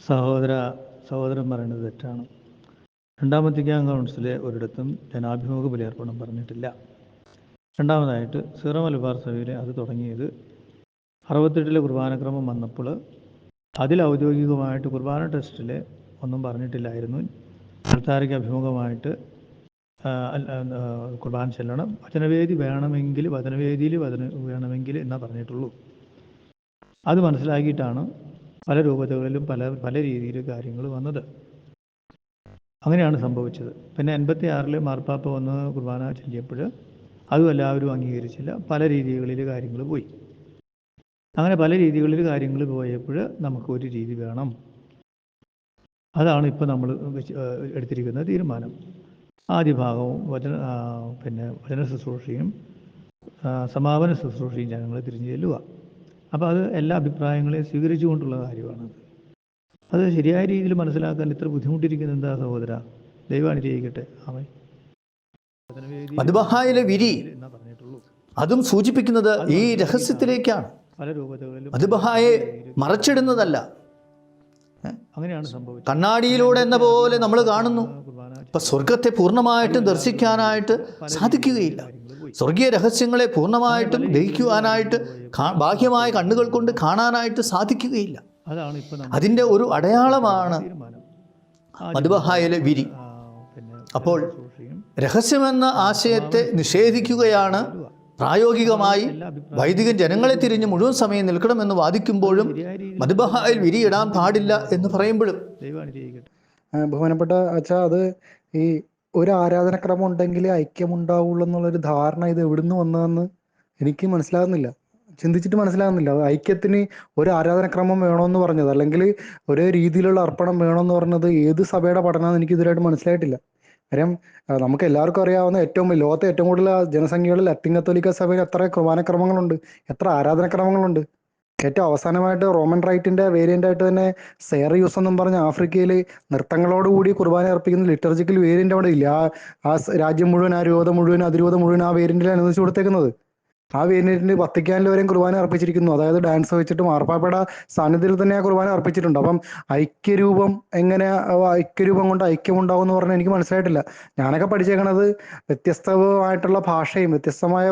സഹോദരൻ പറയുന്നത് തെറ്റാണ്. രണ്ടാം വത്തിക്കാൻ കൗൺസിലെ ഒരിടത്തും ജനാഭിമുഖ ബലിയർപ്പണം പറഞ്ഞിട്ടില്ല. രണ്ടാമതായിട്ട് സീറോ മലബാർ സഭയിലെ അത് തുടങ്ങിയത് 68 കുർബാനക്രമം വന്നപ്പോൾ അതിൽ ഔദ്യോഗികമായിട്ട് കുർബാന ടെസ്റ്റിൽ ഒന്നും പറഞ്ഞിട്ടില്ലായിരുന്നു. അൾത്താരയ്ക്ക് അഭിമുഖമായിട്ട് കുർബാന ചെല്ലണം, വചനവേദി വേണമെങ്കിൽ വചനവേദിയിൽ വേണമെങ്കിൽ എന്നാ പറഞ്ഞിട്ടുള്ളൂ. അത് മനസ്സിലാക്കിയിട്ടാണ് പല രൂപതകളിലും പല രീതിയിൽ കാര്യങ്ങൾ വന്നത്. അങ്ങനെയാണ് സംഭവിച്ചത്. പിന്നെ 86 മാർപ്പാപ്പ വന്ന് കുർബാന ചൊല്ലിയപ്പോൾ അതും എല്ലാവരും അംഗീകരിച്ചില്ല. പല രീതികളിൽ കാര്യങ്ങൾ പോയി. അങ്ങനെ പല രീതികളിൽ കാര്യങ്ങൾ പോയപ്പോൾ നമുക്ക് ഒരു രീതി വേണം. അതാണ് ഇപ്പോൾ നമ്മൾ എടുത്തിരിക്കുന്ന തീരുമാനം. ആദ്യ ഭാഗവും വചന ശുശ്രൂഷയും സമാപന ശുശ്രൂഷയും ജനങ്ങളെ തിരിഞ്ഞു ചെല്ലുക. അപ്പോൾ അത് എല്ലാ അഭിപ്രായങ്ങളെയും സ്വീകരിച്ചുകൊണ്ടുള്ള കാര്യമാണ്. അത് ശരിയായ രീതിയിൽ മനസ്സിലാക്കാൻ ഇത്ര ബുദ്ധിമുട്ടിരിക്കുന്നത് എന്താ സഹോദര? ദൈവം അനുഗ്രഹിക്കട്ടെ. ആമേൻ. മദ്ബഹായിലെ വിരി അതും സൂചിപ്പിക്കുന്നത് ഈ രഹസ്യത്തിലേക്കാണ്. പല രൂപതകളിലും മദ്ബഹായെ മറച്ചിടുന്നതല്ല. അങ്ങനെയാണ് സംഭവിച്ചത്. കണ്ണാടിയിലൂടെ എന്ന പോലെ നമ്മൾ കാണുന്നു. ഇപ്പൊ സ്വർഗത്തെ പൂർണ്ണമായിട്ടും ദർശിക്കാനായിട്ട് സാധിക്കുകയില്ല. സ്വർഗീയ രഹസ്യങ്ങളെ പൂർണ്ണമായിട്ടും ഗ്രഹിക്കുവാനായിട്ട് ബാഹ്യമായ കണ്ണുകൾ കൊണ്ട് കാണാനായിട്ട് സാധിക്കുകയില്ല. അതിൻ്റെ ഒരു അടയാളമാണ് മദ്ബഹായിലെ വിരി. അപ്പോൾ രഹസ്യമെന്ന ആശയത്തെ നിഷേധിക്കുകയാണ് പ്രായോഗികമായി വൈദികൻ ജനങ്ങളെ തിരിഞ്ഞ് മുഴുവൻ സമയം നിൽക്കണമെന്ന് വാദിക്കുമ്പോഴും മദ്ബഹായിൽ വിരിയിടാൻ പാടില്ല എന്ന് പറയുമ്പോഴും. ബഹുമാനപ്പെട്ട അച്ഛാ, അത് ഈ ഒരു ആരാധനക്രമം ഉണ്ടെങ്കിലേ ഐക്യമുണ്ടാവുള്ളൂ എന്നുള്ളൊരു ധാരണ ഇത് എവിടുന്ന് വന്നതെന്ന് എനിക്ക് മനസ്സിലാകുന്നില്ല, ചിന്തിച്ചിട്ട് മനസ്സിലാകുന്നില്ല. ഐക്യത്തിന് ഒരു ആരാധനക്രമം വേണമെന്ന് പറഞ്ഞത്, അല്ലെങ്കിൽ ഒരേ രീതിയിലുള്ള അർപ്പണം വേണമെന്ന് പറഞ്ഞത് ഏത് സഭയുടെ പഠനമാണെന്ന് എനിക്ക് ഇതുവരെയായിട്ട് മനസ്സിലായിട്ടില്ല. കാര്യം നമുക്ക് എല്ലാവർക്കും അറിയാവുന്ന ലോകത്തെ ഏറ്റവും കൂടുതൽ ജനസംഖ്യകളിൽ ലത്തീൻ കത്തോലിക്ക സഭയിൽ എത്ര കുർബാനക്രമങ്ങളുണ്ട്, എത്ര ആരാധനക്രമങ്ങളുണ്ട്. ഏറ്റവും അവസാനമായിട്ട് റോമൻ റൈറ്റിന്റെ വേരിയന്റ് ആയിട്ട് തന്നെ സെയറിയൂസ് എന്നും പറഞ്ഞ ആഫ്രിക്കയിൽ നൃത്തങ്ങളോടുകൂടി കുർബാന അർപ്പിക്കുന്ന ലിറ്റർജിക്കൽ വേരിയന്റ് അവിടെ ഇല്ല. ആ രാജ്യം മുഴുവൻ, ആ രൂപത മുഴുവൻ, അതിരൂപത മുഴുവൻ ആ വേരിയന്റിൽ അനുവദിച്ചു കൊടുത്തേക്കുന്നത്. ആ വേരിയന്റിന് വത്തിക്കാനിൽ വരെയും കുർബാന അർപ്പിച്ചിരിക്കുന്നു. അതായത് ഡാൻസ് വെച്ചിട്ട് മാർപ്പാപ്പയുടെ സാന്നിധ്യത്തിൽ തന്നെ ആ കുർബാന അർപ്പിച്ചിട്ടുണ്ട്. അപ്പം ഐക്യരൂപം ഐക്യരൂപം കൊണ്ട് ഐക്യമുണ്ടാവും എന്ന് പറഞ്ഞാൽ എനിക്ക് മനസ്സിലായിട്ടില്ല. ഞാനൊക്കെ പഠിച്ചേക്കണത് വ്യത്യസ്തമായിട്ടുള്ള ഭാഷയും വ്യത്യസ്തമായ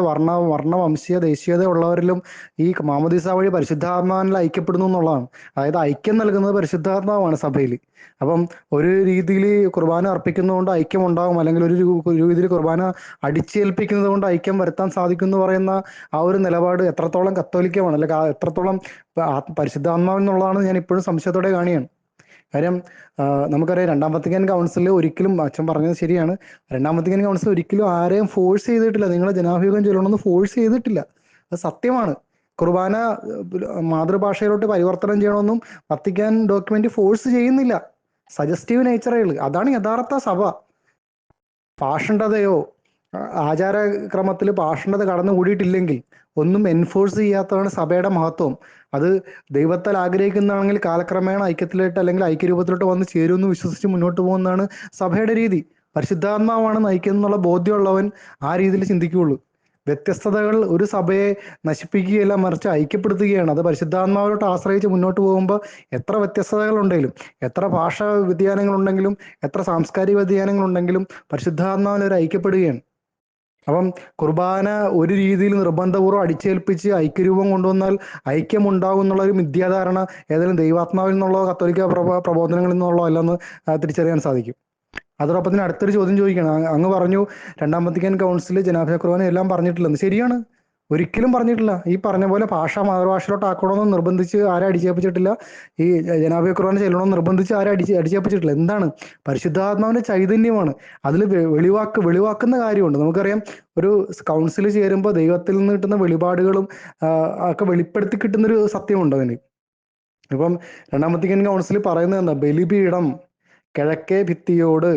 വർണ്ണവംശീയ ദേശീയത ഉള്ളവരിലും ഈ മാമോദീസ വഴി പരിശുദ്ധാത്മാവിൽ ഐക്യപ്പെടുന്നു എന്നുള്ളതാണ്. അതായത് ഐക്യം നൽകുന്നത് പരിശുദ്ധാത്മാവാണ് സഭയിൽ. അപ്പം ഒരു രീതിയിൽ കുർബാന അർപ്പിക്കുന്നതുകൊണ്ട് ഐക്യം ഉണ്ടാകും, അല്ലെങ്കിൽ ഒരു രീതിയിൽ കുർബാന അടിച്ചേൽപ്പിക്കുന്നത് കൊണ്ട് ഐക്യം വരുത്താൻ സാധിക്കും എന്ന് പറയുന്ന ആ ഒരു നിലപാട് എത്രത്തോളം കത്തോലിക്കമാണ്, അല്ലെങ്കിൽ എത്രത്തോളം പരിശുദ്ധാത്മാവിൽ നിന്നുള്ളതാണ് ഞാൻ ഇപ്പോഴും സംശയത്തോടെ കാണുകയാണ്. കാര്യം നമുക്കറിയാം, രണ്ടാം വത്തിക്കാൻ കൗൺസിൽ ഒരിക്കലും, അച്ഛൻ പറഞ്ഞത് ശരിയാണ്, രണ്ടാം വത്തിക്കാൻ കൗൺസിൽ ഒരിക്കലും ആരെയും ഫോഴ്സ് ചെയ്തിട്ടില്ല, നിങ്ങളെ ജനാഭിമുഖം ചൊല്ലണമെന്ന് ഫോഴ്സ് ചെയ്തിട്ടില്ല. അത് സത്യമാണ്. കുർബാന മാതൃഭാഷയിലോട്ട് പരിവർത്തനം ചെയ്യണമെന്നും വത്തിക്കാൻ ഡോക്യുമെന്റ് ഫോഴ്സ് ചെയ്യുന്നില്ല. സജസ്റ്റീവ് നേച്ചറേ ഉള്ളൂ. അതാണ് യഥാർത്ഥ സഭ. പാഷണ്ഡതയോ ആചാരക്രമത്തിൽ പാഷണ്ഡത കടന്നു കൂടിയിട്ടില്ലെങ്കിൽ ഒന്നും എൻഫോഴ്സ് ചെയ്യാത്തതാണ് സഭയുടെ മഹത്വം. അത് ദൈവത്താൽ ആഗ്രഹിക്കുന്നതാണെങ്കിൽ കാലക്രമേണ ഐക്യത്തിലോട്ട് അല്ലെങ്കിൽ ഐക്യരൂപത്തിലോട്ട് വന്ന് ചേരുമെന്ന് വിശ്വസിച്ച് മുന്നോട്ട് പോകുന്നതാണ് സഭയുടെ രീതി. പരിശുദ്ധാത്മാവാണ് നയിക്കുന്നുള്ള ബോധ്യമുള്ളവൻ ആ രീതിയിൽ ചിന്തിക്കുകയുള്ളൂ. വ്യത്യസ്തതകൾ ഒരു സഭയെ നശിപ്പിക്കുകയല്ല, മറിച്ച് ഐക്യപ്പെടുത്തുകയാണ്. അത് പരിശുദ്ധാത്മാവിലോട്ട് ആശ്രയിച്ച് മുന്നോട്ട് പോകുമ്പോൾ എത്ര വ്യത്യസ്തതകളുണ്ടെങ്കിലും, എത്ര ഭാഷാ വ്യതിയാനങ്ങളുണ്ടെങ്കിലും, എത്ര സാംസ്കാരിക വ്യതിയാനങ്ങളുണ്ടെങ്കിലും പരിശുദ്ധാത്മാവിനൊരു ഐക്യപ്പെടുകയാണ്. അപ്പം കുർബാന ഒരു രീതിയിൽ നിർബന്ധപൂർവ്വം അടിച്ചേൽപ്പിച്ച് ഐക്യരൂപം കൊണ്ടുവന്നാൽ ഐക്യമുണ്ടാകും എന്നുള്ളൊരു മിഥ്യാധാരണ ഏതെങ്കിലും ദൈവാത്മാവിൽ നിന്നുള്ളോ കത്തോലിക്ക പ്രബോധനങ്ങളിൽ നിന്നുള്ളോ അല്ലെന്ന് തിരിച്ചറിയാൻ സാധിക്കും. അതോടൊപ്പം തന്നെ അടുത്തൊരു ചോദ്യം ചോദിക്കണം. അങ്ങ് പറഞ്ഞു രണ്ടാം വത്തിക്കാൻ കൗൺസിൽ ജനാഭിമുഖ കുർബാന എല്ലാം പറഞ്ഞിട്ടില്ലെന്ന്. ശരിയാണ്, ഒരിക്കലും പറഞ്ഞിട്ടില്ല. ഈ പറഞ്ഞ പോലെ ഭാഷ മാതൃഭാഷയിലോട്ട് ആക്കണമെന്ന് നിർബന്ധിച്ച് ആരും അടിച്ചേൽപ്പിച്ചിട്ടില്ല. ഈ ജനാഭിമുഖ കുർബാന ചെല്ലണമെന്ന് നിർബന്ധിച്ച് ആരും അടിച്ചേൽപ്പിച്ചിട്ടില്ല. എന്താണ്? പരിശുദ്ധാത്മാവിന്റെ ചൈതന്യമാണ് അതിൽ വെളിവാക്കുന്ന കാര്യമുണ്ട്. നമുക്കറിയാം, ഒരു കൗൺസിൽ ചേരുമ്പോൾ ദൈവത്തിൽ നിന്ന് കിട്ടുന്ന വെളിപാടുകളും ഒക്കെ വെളിപ്പെടുത്തി കിട്ടുന്നൊരു സത്യമുണ്ട് അതിന്. ഇപ്പം രണ്ടാം വത്തിക്കാൻ കൗൺസിൽ പറയുന്നത് എന്താ? ബലിപീഠം കിഴക്കേ ഭിത്തിയോട്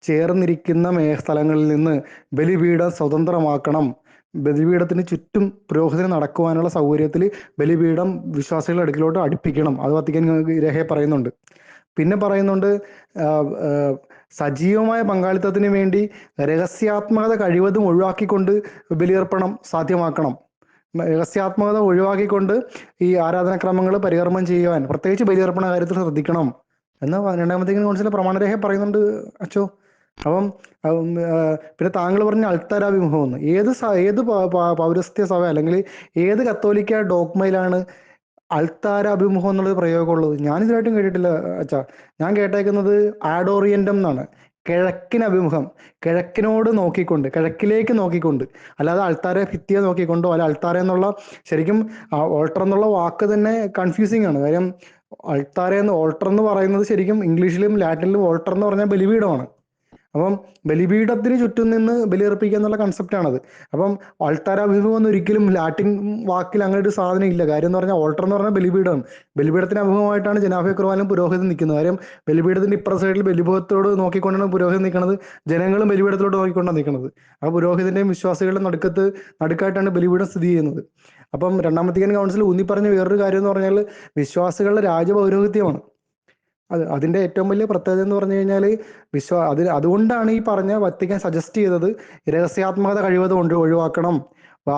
ചേർന്നിരിക്കുന്ന സ്ഥലങ്ങളിൽ നിന്ന് ബലിപീഠം സ്വതന്ത്രമാക്കണം. ബലിപീഠത്തിന് ചുറ്റും പുരോഹിതന് നടക്കുവാനുള്ള സൗകര്യത്തിൽ ബലിപീഠം വിശ്വാസികളുടെ അടുക്കിലോട്ട് അടുപ്പിക്കണം. അത് വത്തിക്കാൻ രേഖയെ പറയുന്നുണ്ട്. പിന്നെ പറയുന്നുണ്ട്, സജീവമായ പങ്കാളിത്തത്തിന് വേണ്ടി രഹസ്യാത്മകത കഴിവതും ഒഴിവാക്കിക്കൊണ്ട് ബലിയർപ്പണം സാധ്യമാക്കണം. രഹസ്യാത്മകത ഒഴിവാക്കിക്കൊണ്ട് ഈ ആരാധനാക്രമങ്ങൾ പരികർമ്മം ചെയ്യുവാൻ, പ്രത്യേകിച്ച് ബലിയർപ്പണ കാര്യത്തിൽ ശ്രദ്ധിക്കണം. എന്നാൽ രണ്ടാമത്തെ കൗൺസിലെ പ്രമാണരേഖ പറയുന്നുണ്ട് അച്ചോ. അപ്പം പിന്നെ താങ്കൾ പറഞ്ഞ അൾത്താരാഭിമുഖം എന്ന് ഏത് പൗരസ്ത്യ സഭ അല്ലെങ്കിൽ ഏത് കത്തോലിക്ക ഡോക്മയിലാണ് അൾത്താര അഭിമുഖം എന്നുള്ളത് പ്രയോഗമുള്ളത്? ഞാനിതുമായിട്ടും കേട്ടിട്ടില്ല അച്ഛാ. ഞാൻ കേട്ടേക്കുന്നത് ആഡോറിയന്റം എന്നാണ്, കിഴക്കിന് അഭിമുഖം, കിഴക്കിനോട് നോക്കിക്കൊണ്ട്, കിഴക്കിലേക്ക് നോക്കിക്കൊണ്ട്, അല്ലാതെ അൾത്താരെ ഭിത്തിയെ നോക്കിക്കൊണ്ടോ അല്ല അൾത്താര എന്നുള്ള ശരിക്കും ഓൾട്ടർ എന്നുള്ള വാക്ക് തന്നെ കൺഫ്യൂസിങ് ആണ്. കാര്യം ഓൾട്ടർ എന്ന് പറയുന്നത് ശരിക്കും ഇംഗ്ലീഷിലും ലാറ്റിനിലും ഓൾട്ടർ എന്ന് പറഞ്ഞാൽ ബലിപീഠമാണ്. അപ്പം ബലിപീഠത്തിന് ചുറ്റും നിന്ന് ബലിയർപ്പിക്കുക എന്നുള്ള കൺസെപ്റ്റാണത്. അപ്പം അൾത്താരാഭിമുഖം എന്ന് ഒരിക്കലും ലാറ്റിൻ വാക്കിൽ അങ്ങനെ ഒരു സാധനം ഇല്ല. കാര്യം എന്ന് പറഞ്ഞാൽ ഓൾട്ടർ എന്ന് പറഞ്ഞാൽ ബലിപീഠമാണ്. ബലിപീഠത്തിന് അഭിമുഖമായിട്ടാണ് ജനാഭയ കുർബാനയും പുരോഹിതൻ നിൽക്കുന്നത്. കാര്യം ബലിപീഠത്തിന്റെ ഇപ്പുറ സൈഡിൽ ബലിപീഠത്തോട് നോക്കിക്കൊണ്ടാണ് പുരോഹിതൻ നിൽക്കുന്നത്, ജനങ്ങളും ബലിപീഠത്തോട് നോക്കിക്കൊണ്ടാണ് നിൽക്കുന്നത്. ആ പുരോഹിതന്റെയും വിശ്വാസികളുടെ നടുക്കായിട്ടാണ് ബലിപീഠം സ്ഥിതി ചെയ്യുന്നത്. അപ്പം രണ്ടാം വത്തിക്കാൻ കൗൺസിൽ ഊന്നിപ്പറഞ്ഞ വേറൊരു കാര്യം എന്ന് പറഞ്ഞാൽ വിശ്വാസികളുടെ രാജപൗരോഹിത്യമാണ്. അതിന്റെ ഏറ്റവും വലിയ പ്രത്യേകത എന്ന് പറഞ്ഞു കഴിഞ്ഞാൽ അതുകൊണ്ടാണ് ഈ പറഞ്ഞ വത്തിക്കാൻ സജസ്റ്റ് ചെയ്തത് രഹസ്യാത്മകത കഴിവതും ഒഴിവാക്കണം.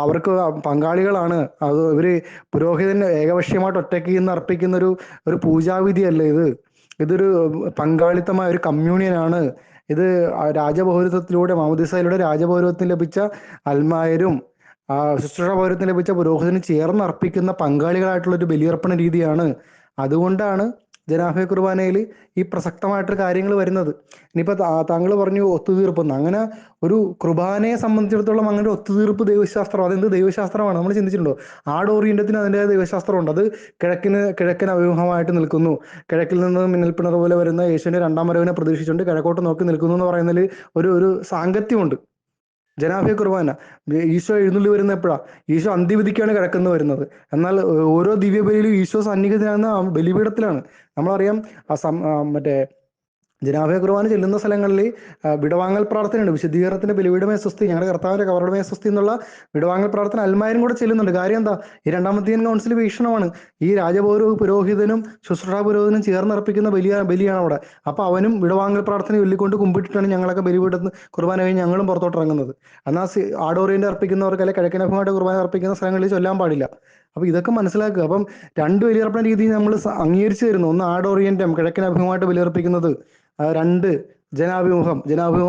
അവർക്ക് പങ്കാളികളാണ് അത്. ഇവര് പുരോഹിതൻ ഏകപക്ഷീയമായിട്ട് ഒറ്റയ്ക്ക് നിന്ന് അർപ്പിക്കുന്ന ഒരു പൂജാവിധിയല്ല ഇത്. ഇതൊരു പങ്കാളിത്തമായ ഒരു കമ്മ്യൂണിയനാണ് ഇത്. രാജപൗരത്വത്തിലൂടെ മാമോദീസയിലൂടെ രാജപൗരത്വം ലഭിച്ച അൽമായരും ശുശ്രൂഷ പൗരത്വം ലഭിച്ച പുരോഹിതന് ചേർന്ന് അർപ്പിക്കുന്ന പങ്കാളികളായിട്ടുള്ള ഒരു ബലിയർപ്പണ രീതിയാണ്. അതുകൊണ്ടാണ് ജനാഭയ കുർബാനയിൽ ഈ പ്രസക്തമായിട്ട് കാര്യങ്ങൾ വരുന്നത്. ഇനിയിപ്പോൾ താങ്കൾ പറഞ്ഞു ഒത്തുതീർപ്പെന്ന്. അങ്ങനെ ഒരു കുർബാനയെ സംബന്ധിച്ചിടത്തോളം അങ്ങനെ ഒരു ഒത്തുതീർപ്പ് ദൈവശാസ്ത്രം, അതെന്ത് ദൈവശാസ്ത്രമാണ് നമ്മൾ ചിന്തിച്ചിട്ടുണ്ടോ? ആഡോറിയന്റത്തിന് അതിൻ്റെ ദൈവശാസ്ത്രമുണ്ട്. അത് കിഴക്കിന് അഭിമുഖമായിട്ട് നിൽക്കുന്നു, കിഴക്കിൽ നിന്ന് മിന്നൽപ്പിണർ പോലെ വരുന്ന യേശുവിന്റെ രണ്ടാം വരവിനെ പ്രതീക്ഷിച്ചുകൊണ്ട് കിഴക്കോട്ട് നോക്കി നിൽക്കുന്നു എന്ന് പറയുന്നതിൽ ഒരു സാങ്കത്യമുണ്ട്. ജനാഭയ കുർബാന ഈശോ എഴുന്നള്ളി വരുന്ന എപ്പോഴാ? ഈശോ അന്ത്യവിധിക്കാണ് കിഴക്കുന്നു വരുന്നത്. എന്നാൽ ഓരോ ദിവ്യബലിയിലും ഈശോ സന്നിഹിതനാകുന്ന ബലിപീഠത്തിലാണ്. നമ്മളറിയാം മറ്റേ ജനാഭയ കുർബാന ചെല്ലുന്ന സ്ഥലങ്ങളിൽ വിടവാങ്ങൽ പ്രാർത്ഥനയുണ്ട്. വിശുദ്ധീകരണത്തിന്റെ ബലിപീഠമേ സ്വസ്തി, ഞങ്ങളുടെ കർത്താവിന്റെ കവറുടമേ സ്വസ്തി എന്നുള്ള വിടവാങ്ങൽ പ്രാർത്ഥന അൽമായരും കൂടെ ചെല്ലുന്നുണ്ട്. കാര്യം എന്താ? ഈ രണ്ടാം വത്തിക്കാൻ കൗൺസിൽ വീക്ഷണമാണ് ഈ പുരോഹിതനും ശുശ്രൂഷ പുരോഹിതനും ചേർന്നർപ്പിക്കുന്ന ബലിയാണ് അവിടെ. അപ്പൊ അവനും വിടവാങ്ങൽ പ്രാർത്ഥന ചൊല്ലിക്കൊണ്ട് കുമ്പിട്ടിട്ടാണ് ഞങ്ങളൊക്കെ ബലിപീഠത്തിന് കുർബാന കഴിഞ്ഞ് ഞങ്ങളും പുറത്തോട്ട് ഇറങ്ങുന്നത്. എന്നാൽ ആഡോറിയന്റ് അർപ്പിക്കുന്നവർക്ക് അല്ലെങ്കിൽ കിഴക്കിനഭിമായിട്ട് കുർബാന അർപ്പിക്കുന്ന സ്ഥലങ്ങളിൽ ചൊല്ലാൻ പാടില്ല. അപ്പൊ ഇതൊക്കെ മനസ്സിലാക്കുക. അപ്പം രണ്ട് ബലിയർപ്പണ രീതി നമ്മൾ അംഗീകരിച്ചു തരുന്നു. ഒന്ന് ആഡോറിയന്റം, കിഴക്കിനഭിമുഖമായിട്ട് ബലിയർപ്പിക്കുന്നത്. രണ്ട് ജനാഭിമുഖം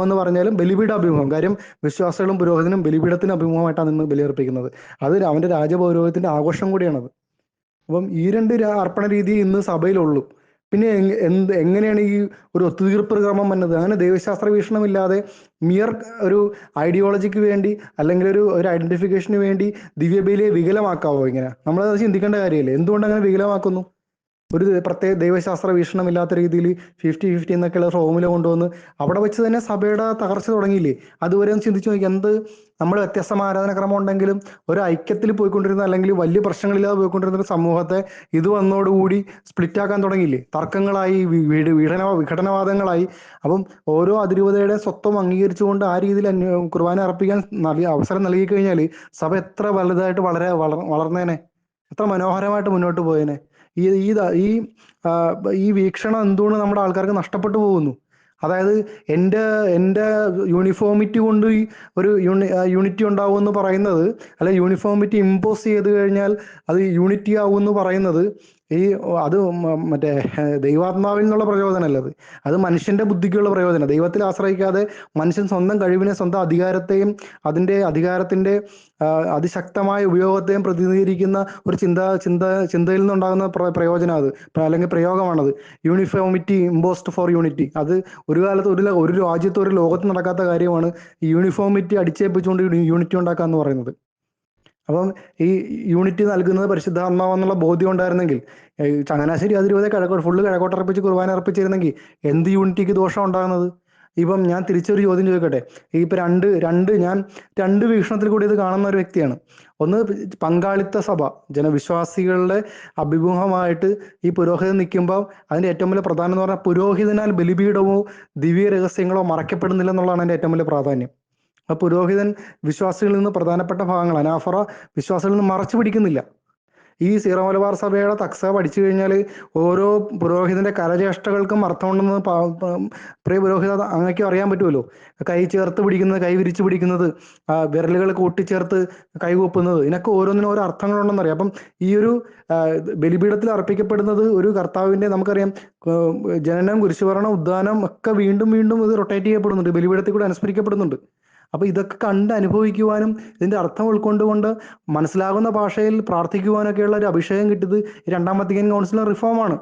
എന്ന് പറഞ്ഞാലും ബലിപീഠാഭിമുഖം. കാര്യം വിശ്വാസികളും പുരോഹിതനും ബലിപീഠത്തിന് അഭിമുഖമായിട്ടാണ് നിന്ന് ബലിയർപ്പിക്കുന്നത്. അത് അവന്റെ രാജപൗരോഹിത്യത്തിന്റെ ആഘോഷം കൂടിയാണത്. അപ്പം ഈ രണ്ട് അർപ്പണ രീതി ഇന്ന് സഭയിലുള്ളൂ. പിന്നെ എങ്ങനെയാണ് ഈ ഒരു ഒത്തുതീർപ്പ് ക്രമം വന്നത്? അങ്ങനെ ദൈവശാസ്ത്ര വീക്ഷണമില്ലാതെ മിയർ ഒരു ഐഡിയോളജിക്ക് വേണ്ടി അല്ലെങ്കിൽ ഒരു ഐഡന്റിഫിക്കേഷന് വേണ്ടി ദിവ്യബലിയെ വികലമാക്കാവോ? ഇങ്ങനെ നമ്മളത് ചിന്തിക്കേണ്ട കാര്യമല്ലേ? എന്തുകൊണ്ട് അങ്ങനെ വികലമാക്കുന്നു? ഒരു പ്രത്യേക ദൈവശാസ്ത്ര വീക്ഷണമില്ലാത്ത രീതിയിൽ 50-50 എന്നൊക്കെയുള്ള ഫോമുല കൊണ്ടുവന്ന് അവിടെ വെച്ച് തന്നെ സഭയുടെ തകർച്ച തുടങ്ങിയില്ലേ? അതുവരെ ഒന്ന് ചിന്തിച്ചു നോക്കി. നമ്മൾ വ്യത്യസ്തമായ ആരാധനക്രമം ഉണ്ടെങ്കിലും ഒരു ഐക്യത്തിൽ പോയിക്കൊണ്ടിരുന്ന അല്ലെങ്കിൽ വലിയ പ്രശ്നങ്ങളില്ലാതെ പോയിക്കൊണ്ടിരുന്ന ഒരു സമൂഹത്തെ ഇത് വന്നോടുകൂടി സ്പ്ലിറ്റ് ആക്കാൻ തുടങ്ങിയില്ലേ? തർക്കങ്ങളായി, വിഘടനവാദങ്ങളായി. അപ്പം ഓരോ അതിരൂപതയുടെ സ്വത്വം അംഗീകരിച്ചുകൊണ്ട് ആ രീതിയിൽ കുർബാന അർപ്പിക്കാൻ അവസരം നൽകി കഴിഞ്ഞാൽ സഭ എത്ര വലുതായിട്ട് വളർന്നേനെ, എത്ര മനോഹരമായിട്ട് മുന്നോട്ട് പോയേനെ. ഈ വീക്ഷണം എന്തുകൊണ്ട് നമ്മുടെ ആൾക്കാർക്ക് നഷ്ടപ്പെട്ടു പോകുന്നു? അതായത് എൻ്റെ യൂണിഫോമിറ്റി കൊണ്ട് ഒരു യൂണിറ്റി ഉണ്ടാവും എന്ന് പറയുന്നത്, അല്ലെ യൂണിഫോമിറ്റി ഇമ്പോസ് ചെയ്ത് കഴിഞ്ഞാൽ അത് യൂണിറ്റി ആവും എന്ന് പറയുന്നത് അത് മറ്റേ ദൈവാത്മാവിൽ നിന്നുള്ള പ്രചോദനമല്ല. അത് മനുഷ്യന്റെ ബുദ്ധിക്കുള്ള പ്രയോജനം. ദൈവത്തിൽ ആശ്രയിക്കാതെ മനുഷ്യൻ സ്വന്തം കഴിവിനെ, സ്വന്തം അധികാരത്തെയും അതിൻ്റെ അധികാരത്തിന്റെ അതിശക്തമായ ഉപയോഗത്തെയും പ്രതിനിധീകരിക്കുന്ന ഒരു ചിന്തയിൽ നിന്നുണ്ടാകുന്ന പ്രയോജനം അത്, അല്ലെങ്കിൽ പ്രയോഗമാണത്. Uniformity imposed for unity. അത് ഒരു കാലത്ത് ഒരു രാജ്യത്ത് ഒരു ലോകത്ത് നടക്കാത്ത കാര്യമാണ് ഈ യൂണിഫോമിറ്റി അടിച്ചേൽപ്പിച്ചുകൊണ്ട് യൂണിറ്റി ഉണ്ടാക്കുക എന്ന് പറയുന്നത്. അപ്പം ഈ യൂണിറ്റി നൽകുന്നത് പരിശുദ്ധാത്മാവെന്നുള്ള ബോധ്യം ഉണ്ടായിരുന്നെങ്കിൽ ചങ്ങനാശ്ശേരി അതിരൂപത ഫുള്ള് കിഴക്കോട്ടർപ്പിച്ച് കുർബാന അർപ്പിച്ചിരുന്നെങ്കിൽ എന്ത് യൂണിറ്റിക്ക് ദോഷം ഉണ്ടാകുന്നത്? ഇപ്പം ഞാൻ തിരിച്ചൊരു ചോദ്യം ചോദിക്കട്ടെ. ഇപ്പം ഞാൻ രണ്ട് വീക്ഷണത്തിൽ കൂടി ഇത് കാണുന്ന ഒരു വ്യക്തിയാണ്. ഒന്ന്, പങ്കാളിത്ത സഭ, ജനവിശ്വാസികളുടെ അഭിമുഖമായിട്ട് ഈ പുരോഹിതൻ നിൽക്കുമ്പോൾ അതിൻ്റെ ഏറ്റവും വലിയ പ്രാധാന്യം എന്ന് പറഞ്ഞാൽ പുരോഹിതനാൽ ബലിപീഠമോ ദിവ്യ രഹസ്യങ്ങളോ മറക്കപ്പെടുന്നില്ല എന്നുള്ളതാണ് എൻ്റെ ഏറ്റവും വലിയ പ്രാധാന്യം. ആ പുരോഹിതൻ വിശ്വാസികളിൽ നിന്ന് പ്രധാനപ്പെട്ട ഭാഗങ്ങൾ, അനാഫറ വിശ്വാസികളിൽ നിന്ന് മറച്ചു പിടിക്കുന്നില്ല. ഈ സീറോ മലബാർ സഭയുടെ തക്സ പഠിച്ചു കഴിഞ്ഞാൽ ഓരോ പുരോഹിതന്റെ കരചേഷ്ടകൾക്കും അർത്ഥമുണ്ടെന്ന് പ്രിയ പുരോഹിത അങ്ങേക്കും അറിയാൻ പറ്റുമല്ലോ. കൈ ചേർത്ത് പിടിക്കുന്നത്, കൈ വിരിച്ചു പിടിക്കുന്നത്, വിരലുകൾ കൂട്ടിച്ചേർത്ത് കൈകൂപ്പുന്നത്, ഇതിനൊക്കെ ഓരോന്നിനും ഓരോ അർത്ഥങ്ങളുണ്ടെന്ന് അറിയാം. അപ്പം ഈ ഒരു ബലിപീഠത്തിൽ അർപ്പിക്കപ്പെടുന്നത് ഒരു കർത്താവിന്റെ, നമുക്കറിയാം ജനനം, കുരിശുമരണം, ഉദ്ധാനം ഒക്കെ വീണ്ടും വീണ്ടും ഇത് റൊട്ടേറ്റ് ചെയ്യപ്പെടുന്നുണ്ട്, ബലിപീഠത്തിൽ കൂടെ അനുസ്മരിക്കപ്പെടുന്നുണ്ട്. അപ്പൊ ഇതൊക്കെ കണ്ട് അനുഭവിക്കുവാനും ഇതിന്റെ അർത്ഥം ഉൾക്കൊണ്ടുകൊണ്ട് മനസ്സിലാകുന്ന ഭാഷയിൽ പ്രാർത്ഥിക്കുവാനൊക്കെയുള്ള ഒരു അഭിഷേകം കിട്ടിയത് ഈ രണ്ടാം വത്തിക്കാൻ കൗൺസിൽ റിഫോമാണ്.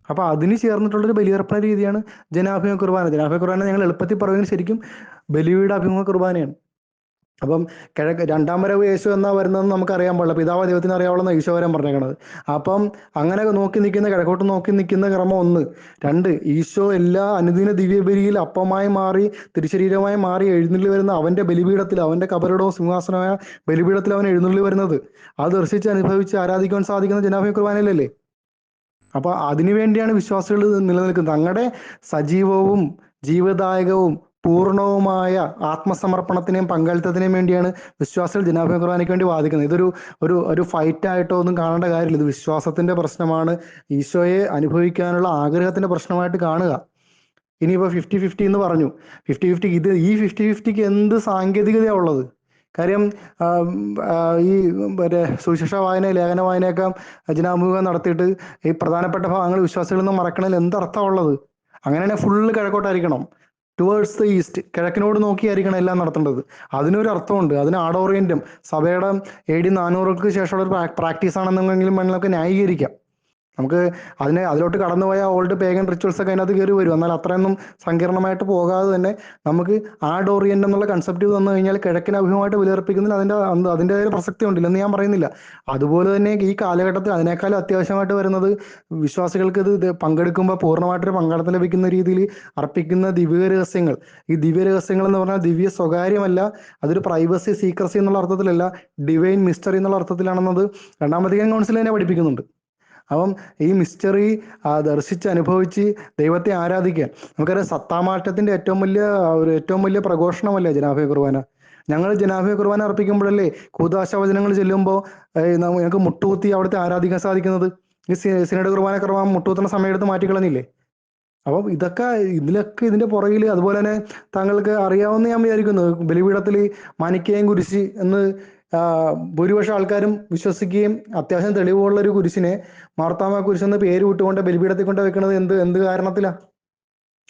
അപ്പൊ അതിന് ചേർന്നിട്ടുള്ളൊരു ബലിയർപ്പണ രീതിയാണ് ജനാഭിമുഖ കുർബാന. ജനാഭിമുഖ കുർബാന ഞങ്ങൾ എളുപ്പത്തിൽ പറയുന്നത് ശരിക്കും ബലിയുടെ അഭിമുഖ കുർബാനയാണ്. അപ്പം രണ്ടാം വരവ് യേശു എന്നാ വരുന്നതെന്ന് നമുക്കറിയാൻ പാടില്ല, പിതാവ് ദൈവത്തിന് അറിയാവുന്ന ഈശോ വരാൻ പറഞ്ഞേക്കണത്. അപ്പം അങ്ങനെ നോക്കി നിൽക്കുന്ന, കിഴക്കോട്ട് നോക്കി നിൽക്കുന്ന ക്രമം 1. 2, ഈശോ എല്ലാ അനുദിന ദിവ്യബലിയിൽ അപ്പമായി മാറി തിരുശരീരമായി മാറി എഴുന്നള്ളി വരുന്ന അവന്റെ ബലിപീഠത്തിൽ, അവന്റെ കബറിടവും സിംഹാസനമായ ബലിപീഠത്തിൽ അവൻ എഴുന്നള്ളി വരുന്നത് അത് ദർശിച്ച് അനുഭവിച്ച് ആരാധിക്കുവാൻ സാധിക്കുന്ന ജനാഭിമുഖ കുർബാനയിലല്ലേ. അപ്പൊ അതിനുവേണ്ടിയാണ് വിശ്വാസികൾ നിലനിൽക്കുന്നത്. തങ്ങളുടെ സജീവവും ജീവദായകവും പൂർണ്ണവുമായ ആത്മസമർപ്പണത്തിനെയും പങ്കാളിത്തത്തിനെയും വേണ്ടിയാണ് വിശ്വാസികൾ ജനാഭിമുഖ കുർബാനയ്ക്ക് വേണ്ടി വാദിക്കുന്നത്. ഇതൊരു ഒരു ഒരു ഫൈറ്റായിട്ടോ ഒന്നും കാണേണ്ട കാര്യമില്ല. ഇത് വിശ്വാസത്തിന്റെ പ്രശ്നമാണ്, ഈശോയെ അനുഭവിക്കാനുള്ള ആഗ്രഹത്തിന്റെ പ്രശ്നമായിട്ട് കാണുക. ഇനിയിപ്പോൾ 50-50 എന്ന് പറഞ്ഞു. 50-50 ഈ 50-50ക്ക് എന്ത് സാങ്കേതികതയാണ് ഉള്ളത്? കാര്യം ഈ മറ്റേ സുവിശേഷ വായന, ലേഖന വായനയൊക്കെ ജനാഭിമുഖം നടത്തിയിട്ട് ഈ പ്രധാനപ്പെട്ട ഭാഗങ്ങൾ വിശ്വാസികളിൽ നിന്ന് മറക്കണതിൽ എന്തർത്ഥമുള്ളത്? അങ്ങനെയാണെങ്കിൽ ഫുള്ള് കിഴക്കോട്ടായിരിക്കണം, ടുവേഴ്സ് ദ ഈസ്റ്റ്, കിഴക്കിനോട് നോക്കിയായിരിക്കണം എല്ലാം നടത്തേണ്ടത്. അതിനൊരു അർത്ഥമുണ്ട്, അതിന് ആഡോറിയന്റും സഭയുടെ AD 400 ശേഷമുള്ള ഒരു പ്രാക്ടീസ് ആണെന്നെങ്കിലും വേണമെങ്കിൽ ന്യായീകരിക്കാം. നമുക്ക് അതിലോട്ട് കടന്നുപോയ ഓൾഡ് പേഗൻ റിച്വൽസ് ഒക്കെ അതിനകത്ത് കയറി വരും. എന്നാൽ അത്രയൊന്നും സങ്കീർണമായിട്ട് പോകാതെ തന്നെ നമുക്ക് ഓറിയന്റ് എന്നുള്ള കൺസെപ്റ്റ് വന്നു കഴിഞ്ഞാൽ കിഴക്കിന് അഭിമുഖമായിട്ട് വിലർപ്പിക്കുന്നതിൽ അതിൻ്റെതായ പ്രസക്തി ഉണ്ടില്ലെന്ന് ഞാൻ പറയുന്നില്ല. അതുപോലെ തന്നെ ഈ കാലഘട്ടത്തിൽ അതിനേക്കാളും അത്യാവശ്യമായിട്ട് വരുന്നത് വിശ്വാസികൾക്ക് ഇത് പങ്കെടുക്കുമ്പോൾ പൂർണ്ണമായിട്ടൊരു പങ്കാളിത്തം ലഭിക്കുന്ന രീതിയിൽ അർപ്പിക്കുന്ന ദിവ്യ രഹസ്യങ്ങൾ. ഈ ദിവ്യ രഹസ്യങ്ങൾ എന്ന് പറഞ്ഞാൽ ദിവ്യ സ്വകാര്യമല്ല, അതൊരു പ്രൈവസി സീക്രസി എന്നുള്ള അർത്ഥത്തിലല്ല, ഡിവൈൻ മിസ്റ്ററി എന്നുള്ള അർത്ഥത്തിലാണെന്നത് രണ്ടാം വത്തിക്കാൻ കൗൺസിൽ തന്നെ പഠിപ്പിക്കുന്നുണ്ട്. അപ്പം ഈ മിസ്റ്ററി ദർശിച്ച് അനുഭവിച്ച് ദൈവത്തെ ആരാധിക്കാൻ, നമുക്കറിയാം സത്താമാറ്റത്തിന്റെ ഏറ്റവും വലിയ പ്രഘോഷണമല്ലേ ജനാഭിമുഖ കുർബാന. ഞങ്ങൾ ജനാഭിമുഖ കുർബാന അർപ്പിക്കുമ്പോഴല്ലേ കൂദാശവചനങ്ങൾ ചെല്ലുമ്പോൾ ഞങ്ങൾക്ക് മുട്ടുകുത്തി അവിടുത്തെ ആരാധിക്കാൻ സാധിക്കുന്നത്. ഈ സിനഡ് കുർബാന ക്രമം മുട്ടുകുത്തുന്ന സമയം എടുത്ത് മാറ്റിക്കളഞ്ഞില്ലേ. അപ്പം ഇതിന്റെ പുറകിൽ, അതുപോലെ തന്നെ താങ്കൾക്ക് അറിയാവുന്ന ഞാൻ വിചാരിക്കുന്നു, ബലിപീഠത്തിൽ മാനിക്കയം കുരിശ് എന്ന് ഭൂരിപക്ഷം ആൾക്കാരും വിശ്വസിക്കുകയും അത്യാവശ്യം തെളിവുള്ള ഒരു കുരിശിനെ മാർത്താമ കുരിശെന്ന് പേര് വിട്ടുകൊണ്ട് ബലിപീഠത്തിൽ കൊണ്ട് വെക്കുന്നത് എന്ത് കാരണത്തിലാ?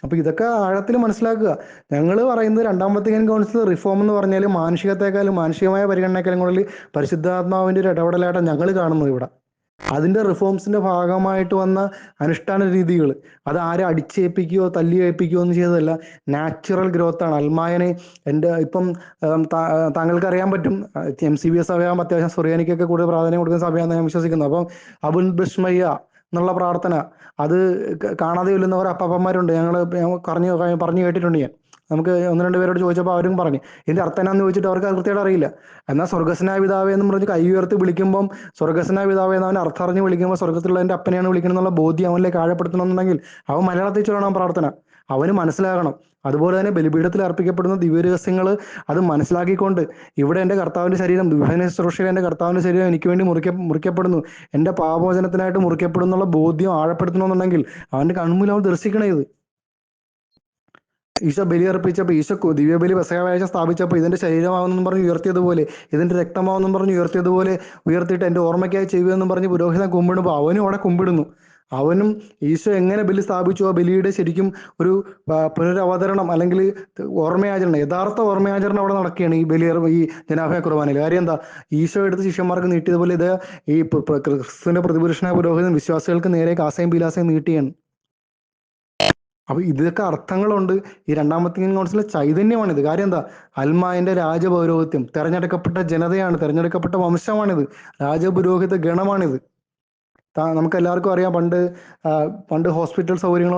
അപ്പൊ ഇതൊക്കെ ആഴത്തിൽ മനസ്സിലാക്കുക. ഞങ്ങൾ പറയുന്നത് രണ്ടാം വത്തിക്കാൻ കൗൺസിൽ റിഫോം എന്ന് പറഞ്ഞാൽ മാനുഷികമായ പരിഗണനയെക്കാളും കൂടുതൽ പരിശുദ്ധാത്മാവിന്റെ ഒരു ഇടപെടലായിട്ടാണ് ഞങ്ങൾ കാണുന്നത് ഇവിടെ. അതിന്റെ റിഫോംസിന്റെ ഭാഗമായിട്ട് വന്ന അനുഷ്ഠാന രീതികൾ അത് ആരെ അടിച്ചേൽപ്പിക്കുകയോ തല്ലിയേൽപ്പിക്കുകയോ ഒന്നും ചെയ്തതല്ല, നാച്ചുറൽ ഗ്രോത്ത് ആണ്. അൽമായനെ ഇപ്പം താങ്കൾക്ക് അറിയാൻ പറ്റും, MCBS സഭയാകുമ്പോൾ അത്യാവശ്യം സുറിയാനിക്കൊക്കെ കൂടുതൽ പ്രാധാന്യം കൊടുക്കുന്ന സഭയാണെന്ന് ഞാൻ വിശ്വസിക്കുന്നു. അപ്പം അബുൽ ബിഷ്മയ്യ എന്നുള്ള പ്രാർത്ഥന അത് കാണാതെ ചൊല്ലുന്നവർ അപ്പന്മാരുണ്ട്, ഞങ്ങൾ പറഞ്ഞു കേട്ടിട്ടുണ്ട്. നമുക്ക് 1-2 പേരോട് ചോദിച്ചപ്പോൾ അവരും പറഞ്ഞു ഇതിന്റെ അർത്ഥം എന്നാന്ന് ചോദിച്ചിട്ട് അവർക്ക് കൃത്യമായിട്ട് അറിയില്ല. എന്നാൽ സ്വർഗസ്നായ പിതാവേ എന്ന് പറഞ്ഞ് കൈ ഉയർത്തി വിളിക്കുമ്പം സ്വർഗസ്നായ പിതാവേ എന്ന് അവൻ അർത്ഥം അറിഞ്ഞ് വിളിക്കുമ്പോൾ സ്വർഗത്തിലുള്ള എൻ്റെ അപ്പനെയാണ് വിളിക്കണം എന്നുള്ള ബോധ്യം അവനിലേക്ക് ആഴപ്പെടുത്തണമെന്നുണ്ടെങ്കിൽ അവൻ മലയാളത്തിൽ ചൊല്ലണം പ്രാർത്ഥന, അവന് മനസ്സിലാകണം. അതുപോലെ തന്നെ ബലിപീഠത്തിൽ അർപ്പിക്കപ്പെടുന്ന ദിവ്യരഹസ്യങ്ങൾ അത് മനസ്സിലാക്കിക്കൊണ്ട് ഇവിടെ എൻ്റെ കർത്താവിൻ്റെ ശരീരം, വിഭജന ശുശ്രൂഷയിൽ എൻ്റെ കർത്താവിൻ്റെ ശരീരം എനിക്ക് വേണ്ടി മുറിക്കപ്പെടുന്നു, എൻ്റെ പാപമോചനത്തിനായിട്ട് മുറിക്കപ്പെടുന്നുള്ള ബോധ്യം ആഴപ്പെടുത്തണമെന്നുണ്ടെങ്കിൽ അവൻ്റെ കൺമുന്നിൽ അവൻ ദർശിക്കണേ. ഇത് ഈശോ ബലിയർപ്പിച്ചപ്പോൾ, ഈശോ ദിവ്യബലി പെസഹ സ്ഥാപിച്ചപ്പോൾ ഇതിന്റെ ശരീരമാവെന്നും പറഞ്ഞ് ഉയർത്തിയതുപോലെ, ഇതിന്റെ രക്തമാവെന്നും പറഞ്ഞ് ഉയർത്തിയതുപോലെ ഉയർത്തിയിട്ട് എൻ്റെ ഓർമ്മയ്ക്കായി ചെയ്യുമെന്നും പറഞ്ഞ് പുരോഹിതൻ കുമ്പിടുമ്പോൾ അവനും അവിടെ കുമ്പിടുന്നു. അവനും ഈശോ എങ്ങനെ ബലി സ്ഥാപിച്ചു, ആ ബലിയുടെ ശരിക്കും ഒരു പുനരവതരണം അല്ലെങ്കിൽ ഓർമ്മയാചരണം, യഥാർത്ഥ ഓർമ്മയാചരണം അവിടെ നടക്കുകയാണ് ഈ ജനാഭിമുഖ കുർബാനയിൽ. കാര്യം എന്താ? ഈശോ എടുത്ത് ശിഷ്യന്മാർക്ക് നീട്ടിയതുപോലെ ഇത് ഈ ക്രിസ്തുവിന്റെ പ്രതിപുരുഷനായ പുരോഹിതൻ വിശ്വാസികൾക്ക് നേരെ കാസയും പീലാസയും നീട്ടിയാണ്. അപ്പൊ ഇതൊക്കെ അർത്ഥങ്ങളുണ്ട്. ഈ രണ്ടാം വത്തിക്കാൻ കൗൺസിലെ ചൈതന്യമാണിത്. കാര്യം എന്താ? അൽമായന്റെ രാജപൗരോഹിത്യം, തെരഞ്ഞെടുക്കപ്പെട്ട ജനതയാണ്, തെരഞ്ഞെടുക്കപ്പെട്ട വംശമാണിത്, രാജപുരോഹിത ഗണമാണിത്. നമുക്ക് എല്ലാവർക്കും അറിയാം, പണ്ട് ഹോസ്പിറ്റൽ സൗകര്യങ്ങൾ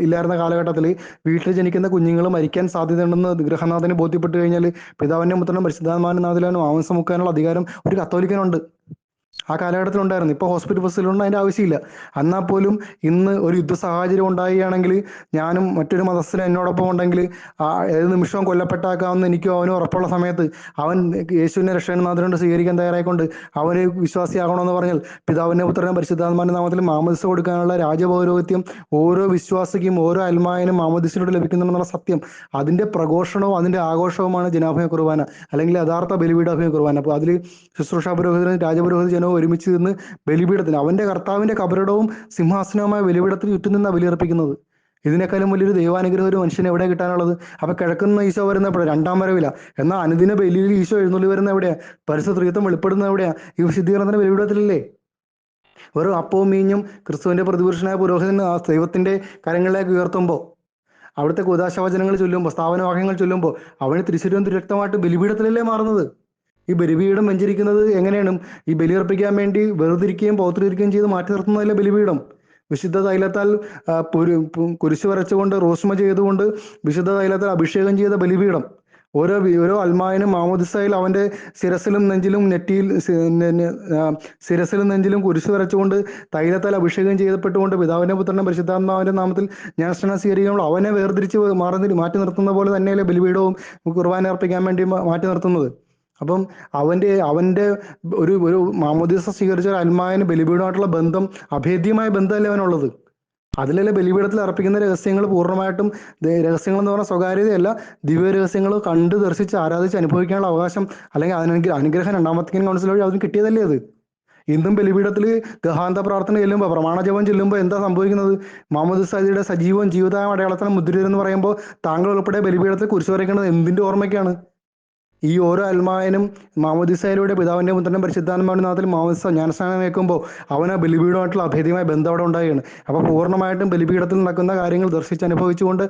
ഇല്ലായിരുന്ന കാലഘട്ടത്തിൽ വീട്ടിൽ ജനിക്കുന്ന കുഞ്ഞുങ്ങൾ മരിക്കാൻ സാധ്യതയുണ്ടെന്ന് ഗൃഹനാഥന് ബോധ്യപ്പെട്ട് കഴിഞ്ഞാൽ പിതാവിന്റെ പുത്രനും പരിശുദ്ധാത്മാവിന്റെ നാഥനും മാംസം മുക്കാനുള്ള അധികാരം ഒരു കത്തോലിക്കനുണ്ട്. ആ കാലഘട്ടത്തിൽ ഉണ്ടായിരുന്നു. ഇപ്പോൾ ഹോസ്പിറ്റൽ ബസ്സിലുണ്ട്, അതിൻ്റെ ആവശ്യമില്ല. എന്നാൽ പോലും ഇന്ന് ഒരു യുദ്ധ സാഹചര്യം ഉണ്ടാകുകയാണെങ്കിൽ ഞാനും മറ്റൊരു മതസ്ഥനും എന്നോടൊപ്പം ഉണ്ടെങ്കിൽ ഏത് നിമിഷവും കൊല്ലപ്പെട്ടാക്കാമെന്ന് എനിക്കും അവനും ഉറപ്പുള്ള സമയത്ത് അവൻ യേശുവിനെ രക്ഷകനാഥനുണ്ട് സ്വീകരിക്കാൻ തയ്യാറായിക്കൊണ്ട് അവന് വിശ്വാസിയാകണമെന്ന് പറഞ്ഞാൽ പിതാവിൻ്റെ പുത്രനും പരിശുദ്ധാത്മാവിൻ്റെ നാമത്തിൽ മാമോദിസ കൊടുക്കാനുള്ള രാജപൗരോഹിത്യം ഓരോ വിശ്വാസിക്കും ഓരോ അൽമായനും മാമോദിസയിലൂടെ ലഭിക്കുന്നുണ്ടെന്നുള്ള സത്യം, അതിൻ്റെ പ്രഘോഷണവും അതിൻ്റെ ആഘോഷവുമാണ് ജനാഭയ കുർബാന, അല്ലെങ്കിൽ യഥാർത്ഥ ബലിപീഠാഭയ കുർബാന. അപ്പോൾ അതിൽ ശുശ്രൂഷാ പുരോഹിതനും രാജപുരോഹിത ജനവും ഒരുമിച്ച് നിന്ന് ബലിപീഠത്തിന് അവൻ്റെ കർത്താവിൻ്റെ കബറിടവും സിംഹാസനവുമായ ബലിപീഠത്തിന് ചുറ്റും നിന്നാണ് ബലിയർപ്പിക്കുന്നത്. ഇതിനേക്കാളും വലിയൊരു ദൈവാനുഗ്രഹം ഒരു മനുഷ്യന് എവിടെ കിട്ടാനുള്ളത്? അപ്പൊ കിഴക്കുന്ന ഈശോ വരുന്നപ്പോഴാണ് രണ്ടാം വരവില. എന്നാൽ അനുദിന ബലിയിൽ ഈശോ എഴുന്നള്ളി വരുന്ന എവിടെയാ? പരിശുദ്ധ ത്രിത്വം വെളിപ്പെടുന്ന എവിടെയാ? ഈ വിശുദ്ധീകരണത്തിന്റെ ബലിപീഠത്തിലല്ലേ? വെറും അപ്പവും മീഞ്ഞും ക്രിസ്തുവിന്റെ പ്രതിപുരുഷനായ പുരോഹിതൻ ആ ദൈവത്തിന്റെ കരങ്ങളിലേക്ക് ഉയർത്തുമ്പോൾ, അവിടുത്തെ കുദാശവചനങ്ങൾ ചൊല്ലുമ്പോൾ, സ്ഥാപനവാക്യങ്ങൾ ചൊല്ലുമ്പോൾ അവന് തിരുശരീരവും തിരുരക്തമായിട്ട് ബലിപീഠത്തിലല്ലേ മാറുന്നത്? ഈ ബലിപീഠം വെഞ്ചരിക്കുന്നത് എങ്ങനെയാണ്? ഈ ബലിയർപ്പിക്കാൻ വേണ്ടി വെറുതിരിക്കുകയും പൗത്രീകരിക്കുകയും ചെയ്ത് മാറ്റി നിർത്തുന്നതല്ലേ ബലിപീഠം? വിശുദ്ധ തൈലത്താൽ കുരിശ് വരച്ചുകൊണ്ട് റോസ്മ ചെയ്തുകൊണ്ട് വിശുദ്ധ തൈലത്താൽ അഭിഷേകം ചെയ്ത ബലിപീഠം. ഓരോ അൽമായനും മാമോദിസയിൽ അവൻ്റെ ശിരസിലും നെഞ്ചിലും ശിരസിലും നെഞ്ചിലും കുരിശ് വരച്ചുകൊണ്ട് തൈലത്താൽ അഭിഷേകം ചെയ്യപ്പെട്ടുകൊണ്ട് പിതാവിൻ്റെ പുത്രൻ്റെ പരിശുദ്ധാത്മാവിൻ്റെ നാമത്തിൽ ജ്ഞാനസ്നാനം സ്വീകരിക്കുമ്പോൾ അവനെ വേർതിരിച്ച് മാറ്റി നിർത്തുന്ന പോലെ തന്നെയല്ലേ ബലിപീഠവും കുർബാന അർപ്പിക്കാൻ വേണ്ടി മാറ്റി നിർത്തുന്നത്. അപ്പം അവൻ്റെ ഒരു മാമോദീസ സ്വീകരിച്ച ഒരു അൽമായന് ബലിപീഠമായിട്ടുള്ള ബന്ധം അഭേദ്യമായ ബന്ധമല്ലേ അവനുള്ളത്. അതിലല്ലേ ബലിപീഠത്തിൽ അർപ്പിക്കുന്ന രഹസ്യങ്ങൾ പൂർണ്ണമായിട്ടും രഹസ്യങ്ങൾ എന്ന് പറഞ്ഞാൽ സ്വകാര്യതയല്ല, ദിവ്യ രഹസ്യങ്ങൾ കണ്ട് ദർശിച്ച് ആരാധിച്ച് അനുഭവിക്കാനുള്ള അവകാശം, അല്ലെങ്കിൽ അനുഗ്രഹം രണ്ടാം വത്തിക്കാൻ കൗൺസിൽ വഴി അതിന് കിട്ടിയതല്ലേ അത്. ഇന്നും ബലിപീഠത്തിൽ ഗഹാന്ത പ്രാർത്ഥന ചെല്ലുമ്പോൾ, പ്രമാണജപം ചെല്ലുമ്പോൾ എന്താ സംഭവിക്കുന്നത്? മാമോദിസയുടെ സജീവവും ജീവിതമായ അടയാളത്തിന് മുദ്രയെന്ന് പറയുമ്പോൾ താങ്കൾ ഉൾപ്പെടെ ബലിപീഠത്തിൽ കുരിശ് വരയ്ക്കുന്നത് എന്തിൻ്റെ ഓർമ്മയ്ക്കാണ്? ഈ ഓരോ അൽമായനും മാമോദിസയിലൂടെ പിതാവിൻ്റെ പുത്രൻ്റെ പരിശുദ്ധാത്മാവിൻ്റെ നാമത്തിൽ മാമോദിസ ജ്ഞാനസ്നാനം വെക്കുമ്പോൾ അവന് ബലിപീഠമായിട്ടുള്ള അഭേദ്യമായ ബന്ധം അവിടെ ഉണ്ടാവുകയാണ്. അപ്പോൾ പൂർണ്ണമായിട്ടും ബലിപീഠത്തിൽ നടക്കുന്ന കാര്യങ്ങൾ ദർശിച്ച് അനുഭവിച്ചുകൊണ്ട്,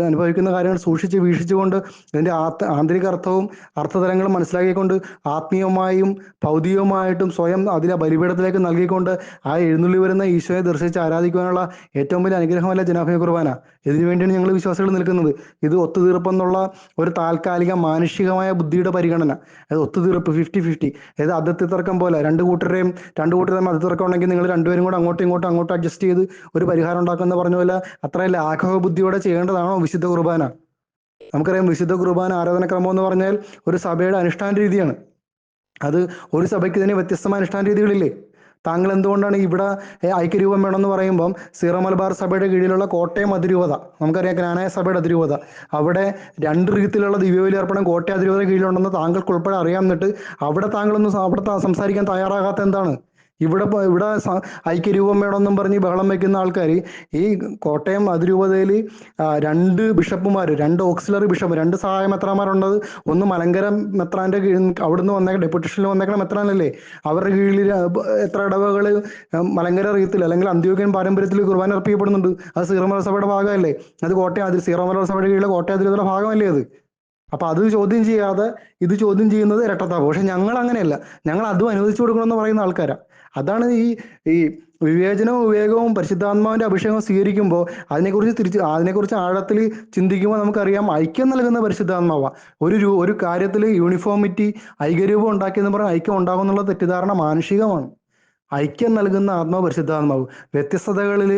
അനുഭവിക്കുന്ന കാര്യങ്ങൾ സൂക്ഷിച്ച് വീക്ഷിച്ചുകൊണ്ട് ഇതിൻ്റെ ആന്തരിക അർത്ഥവും അർത്ഥതലങ്ങളും മനസ്സിലാക്കിക്കൊണ്ട് ആത്മീയമായും ഭൗതികമായിട്ടും സ്വയം അതിലെ ബലിപീഠത്തിലേക്ക് നൽകിക്കൊണ്ട് ആ എഴുന്നള്ളി വരുന്ന ഈശോയെ ദർശിച്ച് ആരാധിക്കുവാനുള്ള ഏറ്റവും വലിയ അനുഗ്രഹമല്ല ജനാഭയ കുർബാന. ഇതിനു വേണ്ടിയാണ് ഞങ്ങൾ വിശ്വാസികൾ നിൽക്കുന്നത്. ഇത് ഒത്തുതീർപ്പെന്നുള്ള ഒരു താൽക്കാലിക മാനുഷികമായ ബുദ്ധിയുടെ പരിഗണന, അത് ഒത്തുതീർപ്പ് 50-50, അതായത് അതിർത്തി തർക്കം പോലെ രണ്ട് കൂട്ടരെയും അതിർത്തി തർക്കം ഉണ്ടെങ്കിൽ നിങ്ങൾ രണ്ടുപേരും കൂടെ അങ്ങോട്ടും അഡ്ജസ്റ്റ് ചെയ്ത് ഒരു പരിഹാരം ഉണ്ടാക്കുമെന്ന് പറഞ്ഞ പോലെ അത്രയും ലാഘവ ബുദ്ധിയോടെ ചെയ്യേണ്ടതാണോ വിശുദ്ധ കുർബാന? നമുക്കറിയാം, വിശുദ്ധ കുർബാന ആരാധനക്രമം എന്ന് പറഞ്ഞാൽ ഒരു സഭയുടെ അനുഷ്ഠാന രീതിയാണ്. അത് ഒരു സഭയ്ക്ക് തന്നെ വ്യത്യസ്തമായ അനുഷ്ഠാന രീതികളില്ലേ? താങ്കൾ എന്തുകൊണ്ടാണ് ഇവിടെ ഐക്യരൂപം വേണമെന്ന് പറയുമ്പം സീറോ മലബാർ സഭയുടെ കീഴിലുള്ള കോട്ടയം അതിരൂപത, നമുക്കറിയാം ജ്ഞാനായ സഭയുടെ അതിരൂപത, അവിടെ രണ്ട് രീതിയിലുള്ള ദിവ്യബലി അർപ്പണം കോട്ടയം അതിരൂപത കീഴിലുണ്ടെന്ന് താങ്കൾക്ക് ഉൾപ്പെടെ അറിയാൻ, എന്നിട്ട് അവിടെ അവിടെ സംസാരിക്കാൻ തയ്യാറാകാത്ത എന്താണ്? ഇവിടെ ഐക്യരൂപം വേണമെന്നും പറഞ്ഞ് ബഹളം വയ്ക്കുന്ന ആൾക്കാർ ഈ കോട്ടയം അതിരൂപതയിൽ രണ്ട് ബിഷപ്പുമാർ, രണ്ട് ഓക്സിലറി ബിഷപ്പ്, രണ്ട് സഹായ മെത്രാന്മാരുണ്ടത്. ഒന്ന് മലങ്കര മെത്രാൻ്റെ അവിടുന്ന് ഡെപ്യൂട്ടേഷനിൽ വന്നേക്കണ മെത്രാനല്ലേ, അവരുടെ കീഴിൽ എത്ര ഇടവകൾ മലങ്കര റീത്തിൽ അല്ലെങ്കിൽ അന്ത്യോക്യൻ പാരമ്പര്യത്തിൽ കുർബാന അർപ്പിക്കപ്പെടുന്നുണ്ട്. അത് സീറോ മലബാർ സഭയുടെ ഭാഗമല്ലേ? അത് സീറോ മലബാർ സഭയുടെ കീഴിലെ കോട്ടയം അതിരൂപതയുടെ ഭാഗമല്ലേ അത്? അപ്പൊ അത് ചോദ്യം ചെയ്യാതെ ഇത് ചോദ്യം ചെയ്യുന്നത് ഇരട്ടത്താപ്പ്. പക്ഷെ ഞങ്ങൾ അങ്ങനെയല്ല, ഞങ്ങൾ അതും അനുവദിച്ചു കൊടുക്കണമെന്ന് പറയുന്ന ആൾക്കാരാണ്. അതാണ് ഈ വിവേചനവും വിവേകവും പരിശുദ്ധാത്മാവിന്റെ അഭിഷേകവും സ്വീകരിക്കുമ്പോൾ അതിനെക്കുറിച്ച് ആഴത്തിൽ ചിന്തിക്കുമ്പോൾ നമുക്കറിയാം, ഐക്യം നൽകുന്ന പരിശുദ്ധാത്മാവ. ഒരു കാര്യത്തിൽ യൂണിഫോമിറ്റി, ഐക്യരൂപം ഉണ്ടാക്കിയെന്ന് പറഞ്ഞാൽ ഐക്യം ഉണ്ടാകും എന്നുള്ള തെറ്റിദ്ധാരണ മാനുഷികമാണ്. ഐക്യം നൽകുന്ന ആത്മാവ് പരിശുദ്ധാത്മാവ്. വ്യത്യസ്തതകളിൽ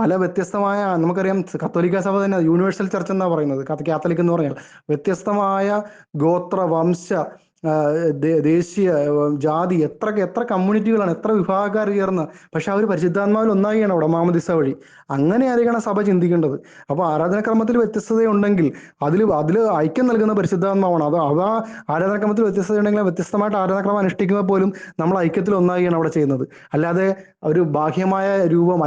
പല വ്യത്യസ്തമായ, നമുക്കറിയാം കത്തോലിക്ക സഭ തന്നെ യൂണിവേഴ്സൽ ചർച്ച് എന്നാണ് പറയുന്നത്. കാത്തലിക് എന്ന് പറഞ്ഞാൽ വ്യത്യസ്തമായ ഗോത്ര, വംശ, ദേശീയ, ജാതി, എത്ര കമ്മ്യൂണിറ്റികളാണ്, എത്ര വിഭാഗക്കാർ ചേർന്ന്, പക്ഷെ അവർ പരിശുദ്ധാത്മാവിൽ ഒന്നായിയാണ് അവിടെ മാമോദിസ വഴി. അങ്ങനെ ആയിരിക്കണം സഭ ചിന്തിക്കേണ്ടത്. അപ്പോൾ ആരാധനാക്രമത്തിൽ വ്യത്യസ്തതയുണ്ടെങ്കിൽ അതിൽ ഐക്യം നൽകുന്ന പരിശുദ്ധാത്മാവാണ്. അത് ആരാധനാക്രമത്തിൽ വ്യത്യസ്തതയുണ്ടെങ്കിൽ വ്യത്യസ്തമായിട്ട് ആരാധനാക്രമം അനുഷ്ഠിക്കുമ്പോൾ പോലും നമ്മൾ ഐക്യത്തിൽ ഒന്നായിയാണ് അവിടെ ചെയ്യുന്നത്. അല്ലാതെ ഒരു ബാഹ്യമായ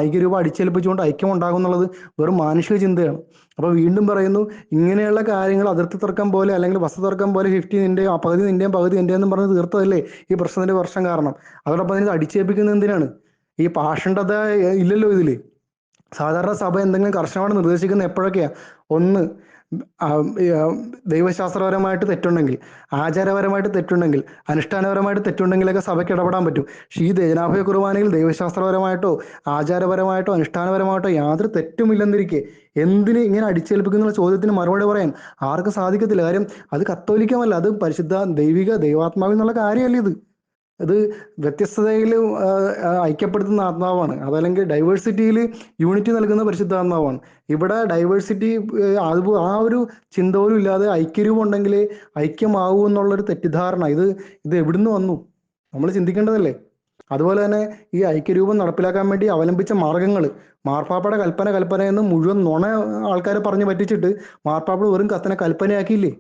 ഐക്യരൂപം അടിച്ചേൽപ്പിച്ചുകൊണ്ട് ഐക്യം ഉണ്ടാകുന്നുള്ളത് വെറും മാനുഷിക ചിന്തയാണ്. അപ്പോൾ വീണ്ടും പറയുന്നു, ഇങ്ങനെയുള്ള കാര്യങ്ങൾ അതിർത്തി തർക്കം പോലെ അല്ലെങ്കിൽ വസ്തു തർക്കം പോലെ 50 നിന്റെയും പകുതി നിന്റെയും പകുതി എന്റെയെന്നും പറഞ്ഞ് തീർത്തതല്ലേ ഈ പ്രശ്നത്തിന്റെ വർഷം കാരണം. അതോടൊപ്പം ഇതിന് അടിച്ചേൽപ്പിക്കുന്നത് എന്തിനാണ്? ഈ പാഷണ്ഡത ഇല്ലല്ലോ ഇതിൽ. സാധാരണ സഭ എന്തെങ്കിലും കർശനമായിട്ട് നിർദ്ദേശിക്കുന്ന എപ്പോഴൊക്കെയാ? ഒന്ന്, ദൈവശാസ്ത്രപരമായിട്ട് തെറ്റുണ്ടെങ്കിൽ, ആചാരപരമായിട്ട് തെറ്റുണ്ടെങ്കിൽ, അനുഷ്ഠാനപരമായിട്ട് തെറ്റുണ്ടെങ്കിലൊക്കെ സഭയ്ക്ക് ഇടപെടാൻ പറ്റും. പക്ഷേ ഈ ജനാഭയ കുർബാനയിൽ ദൈവശാസ്ത്രപരമായിട്ടോ ആചാരപരമായിട്ടോ അനുഷ്ഠാനപരമായിട്ടോ യാതൊരു തെറ്റുമില്ലെന്നിരിക്കെ എന്തിന് ഇങ്ങനെ അടിച്ചേൽപ്പിക്കുന്ന ചോദ്യത്തിന് മറുപടി പറയാൻ ആർക്കും സാധിക്കത്തില്ല. കാര്യം അത് കത്തോലിക്കമല്ല, അത് പരിശുദ്ധ ദൈവാത്മാവിൽ നിന്നുള്ള കാര്യമല്ല ഇത്. ഇത് വ്യത്യസ്തതയിൽ ഐക്യപ്പെടുത്തുന്ന ആത്മാവാണ്. അതല്ലെങ്കിൽ ഡൈവേഴ്സിറ്റിയിൽ യൂണിറ്റി നൽകുന്ന പരിശുദ്ധാത്മാവാണ്. ഇവിടെ ഡൈവേഴ്സിറ്റി അത് ആ ഒരു ചിന്ത പോലും ഇല്ലാതെ ഐക്യരൂപം ഉണ്ടെങ്കിൽ ഐക്യമാവൂ എന്നുള്ളൊരു തെറ്റിദ്ധാരണ, ഇത് എവിടുന്ന് വന്നു നമ്മൾ ചിന്തിക്കേണ്ടതല്ലേ. അതുപോലെ തന്നെ ഈ ഐക്യരൂപം നടപ്പിലാക്കാൻ വേണ്ടി അവലംബിച്ച മാർഗങ്ങൾ, മാർപ്പാപ്പയുടെ കൽപ്പന എന്ന് മുഴുവൻ നുണ ആൾക്കാരെ പറഞ്ഞു പറ്റിച്ചിട്ട് മാർപ്പാപ്പ വെറും കൽപ്പനയാക്കിയില്ലേ.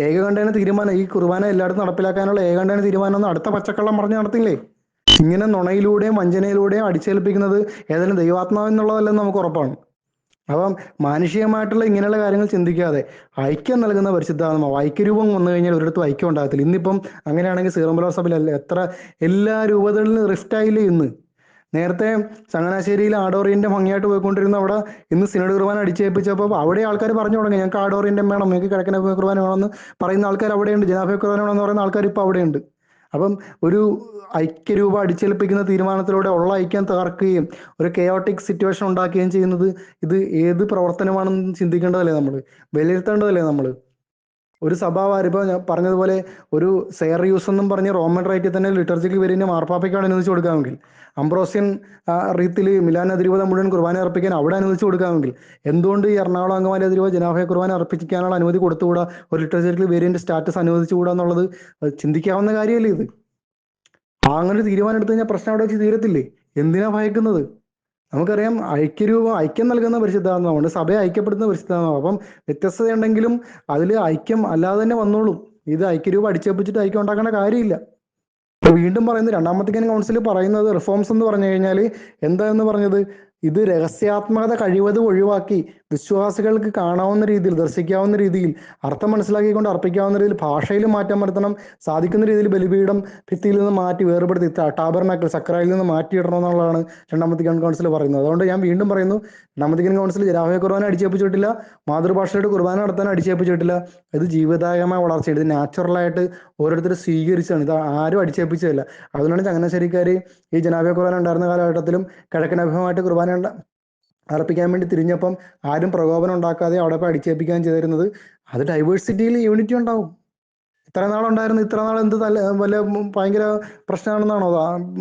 ഏകകണ്ഠേന തീരുമാനം, ഈ കുർബാന എല്ലായിടത്തും നടപ്പിലാക്കാനുള്ള ഏകകണ്ഠേന തീരുമാനം ഒന്ന് അടുത്ത പച്ചക്കള്ളം പറഞ്ഞ് നടത്തില്ലേ. ഇങ്ങനെ നുണയിലൂടെയും വഞ്ചനയിലൂടെയും അടിച്ചേൽപ്പിക്കുന്നത് ഏതായാലും ദൈവാത്മാവെന്നുള്ളതല്ലെന്ന് നമുക്ക് ഉറപ്പാണ്. അപ്പം മാനുഷികമായിട്ടുള്ള ഇങ്ങനെയുള്ള കാര്യങ്ങൾ ചിന്തിക്കാതെ ഐക്യം നൽകുന്ന പരിശുദ്ധാത്മാവ്, ഐക്യരൂപം വന്നു കഴിഞ്ഞാൽ ഒരിടത്തും ഐക്യം ഉണ്ടാകത്തില്ല. ഇന്നിപ്പം അങ്ങനെയാണെങ്കിൽ സീറോ മലബാർ സഭയിലല്ല എല്ലാ രൂപതകളിലും റിഫ്റ്റ് ആയില്ലേ ഇന്ന്. നേരത്തെ ചങ്ങനാശ്ശേരിയിൽ ആഡോറിയൻ്റെ ഭംഗിയായിട്ട് പോയിക്കൊണ്ടിരുന്ന അവിടെ ഇന്ന് സിനഡ് കുർബാന അടിച്ചേൽപ്പിച്ചപ്പോൾ അവിടെ ആൾക്കാർ പറഞ്ഞു തുടങ്ങി, ഞങ്ങൾക്ക് ആഡോറിയൻ്റെ വേണം, ഞങ്ങൾക്ക് കിഴക്കൻ കുർബാന വേണമെന്ന് പറയുന്ന ആൾക്കാർ അവിടെയുണ്ട്. ജനാഭയ കുർബാന വേണമെന്ന് പറയുന്ന ആൾക്കാർ ഇപ്പോൾ അവിടെയുണ്ട്. അപ്പം ഒരു ഐക്യരൂപ അടിച്ചേൽപ്പിക്കുന്ന തീരുമാനത്തിലൂടെ ഉള്ള ഐക്യം തകർക്കുകയും ഒരു കെയോട്ടിക് സിറ്റുവേഷൻ ഉണ്ടാക്കുകയും ചെയ്യുന്നത് ഇത് ഏത് പ്രവർത്തനമാണെന്ന് ചിന്തിക്കേണ്ടതല്ലേ, നമ്മൾ വിലയിരുത്തേണ്ടതല്ലേ. നമ്മൾ ഒരു സഭാവാർ ഇപ്പോൾ ഞാൻ പറഞ്ഞതുപോലെ ഒരു സെയർ യൂസ് എന്നും പറഞ്ഞ് റോമൻ റൈറ്റിൽ തന്നെ ലിറ്റർജിക്കൽ വേരിയന്റ് മാർപ്പാപ്പയ്ക്കാണ് അനുവദിച്ചു കൊടുക്കാമെങ്കിൽ, അംബ്രോസ്യൻ റീത്തിൽ മിലാൻ അതിരൂപത മുഴുവൻ കുർബാന അർപ്പിക്കാൻ അവിടെ അനുവദിച്ചു കൊടുക്കാമെങ്കിൽ, എന്തുകൊണ്ട് ഈ എറണാകുളം അങ്കമാലി അതിരൂപത ജനാഭയ കുർബാന അർപ്പിക്കാനുള്ള അനുമതി കൊടുത്തുകൂടാ, ഒരു ലിറ്റർജിക്കൽ വേരിയന്റ് സ്റ്റാറ്റസ് അനുവദിച്ചുകൂടാ എന്നുള്ളത് ചിന്തിക്കാവുന്ന കാര്യമല്ലേ ഇത്. അങ്ങനെ തീരുമാനം എടുത്തു കഴിഞ്ഞാൽ പ്രശ്നം അവിടെ വെച്ച് തീരത്തില്ലേ. എന്തിനാ ഭയക്കുന്നത്? നമുക്കറിയാം ഐക്യം നൽകുന്ന പരിശുദ്ധാത്മാവുണ്ട്, സഭയെ ഐക്യപ്പെടുത്തുന്ന പരിശുദ്ധാത്മാവ്. അപ്പം വ്യത്യസ്തതയുണ്ടെങ്കിലും അതിൽ ഐക്യം അല്ലാതെ തന്നെ വന്നോളും. ഇത് ഐക്യരൂപം അടിച്ചേൽപ്പിച്ചിട്ട് ഐക്യം ഉണ്ടാക്കേണ്ട കാര്യമില്ല. വീണ്ടും പറയുന്നത് രണ്ടാം വത്തിക്കാൻ കൗൺസിൽ പറയുന്നത് റിഫോംസ് എന്ന് പറഞ്ഞു കഴിഞ്ഞാൽ എന്താന്ന് പറഞ്ഞത്, ഇത് രഹസ്യാത്മകത കഴിവതും ഒഴിവാക്കി വിശ്വാസികൾക്ക് കാണാവുന്ന രീതിയിൽ, ദർശിക്കാവുന്ന രീതിയിൽ, അർത്ഥം മനസ്സിലാക്കിക്കൊണ്ട് അർപ്പിക്കാവുന്ന രീതിയിൽ ഭാഷയിൽ മാറ്റം വരുത്തണം, സാധിക്കുന്ന രീതിയിൽ ബലിപീഠം ഭിത്തിയിൽ നിന്ന് മാറ്റി വേർപെടുത്തി ടാബർനാക്കിൾ സക്രായിൽ നിന്ന് മാറ്റിയിടണം എന്നുള്ളതാണ് രണ്ടാം വത്തിക്കാൻ കൗൺസിൽ പറയുന്നത്. അതുകൊണ്ട് ഞാൻ വീണ്ടും പറയുന്നു, രണ്ടാം വത്തിക്കാൻ കൗൺസിൽ ജനാഭയ കുർബാന അടിച്ചേൽപ്പിച്ചിട്ടില്ല, മാതൃഭാഷയുടെ കുർബാന നടത്താൻ അടിച്ചേൽപ്പിച്ചിട്ടില്ല. ഇത് ജീവിതദായകമായ വളർച്ചയാണ്, ഇത് നാച്ചുറലായിട്ട് ഓരോരുത്തർ സ്വീകരിച്ചാണ്, ഇത് ആരും അടിച്ചേൽപ്പിച്ചതല്ല. അതുകൊണ്ടാണ് ചങ്ങനാശ്ശേരിക്കാർ ഈ ജനാഭയ കുർബാന ഉണ്ടായിരുന്ന കാലഘട്ടത്തിലും കിഴക്കനഭിമുഖമായിട്ട് കുർബാന അർപ്പിക്കാൻ വേണ്ടി തിരിഞ്ഞപ്പം ആരും പ്രകോപനം ഉണ്ടാക്കാതെ അവിടെ പോയി അടിച്ചേൽപ്പിക്കാൻ ചെയ്തിരുന്നത്. അത് ഡൈവേഴ്സിറ്റിയിൽ യൂണിറ്റി ഉണ്ടാവും. ഇത്ര നാളുണ്ടായിരുന്നു, ഇത്ര നാൾ എന്ത് വല്ല ഭയങ്കര പ്രശ്നമാണെന്നാണോ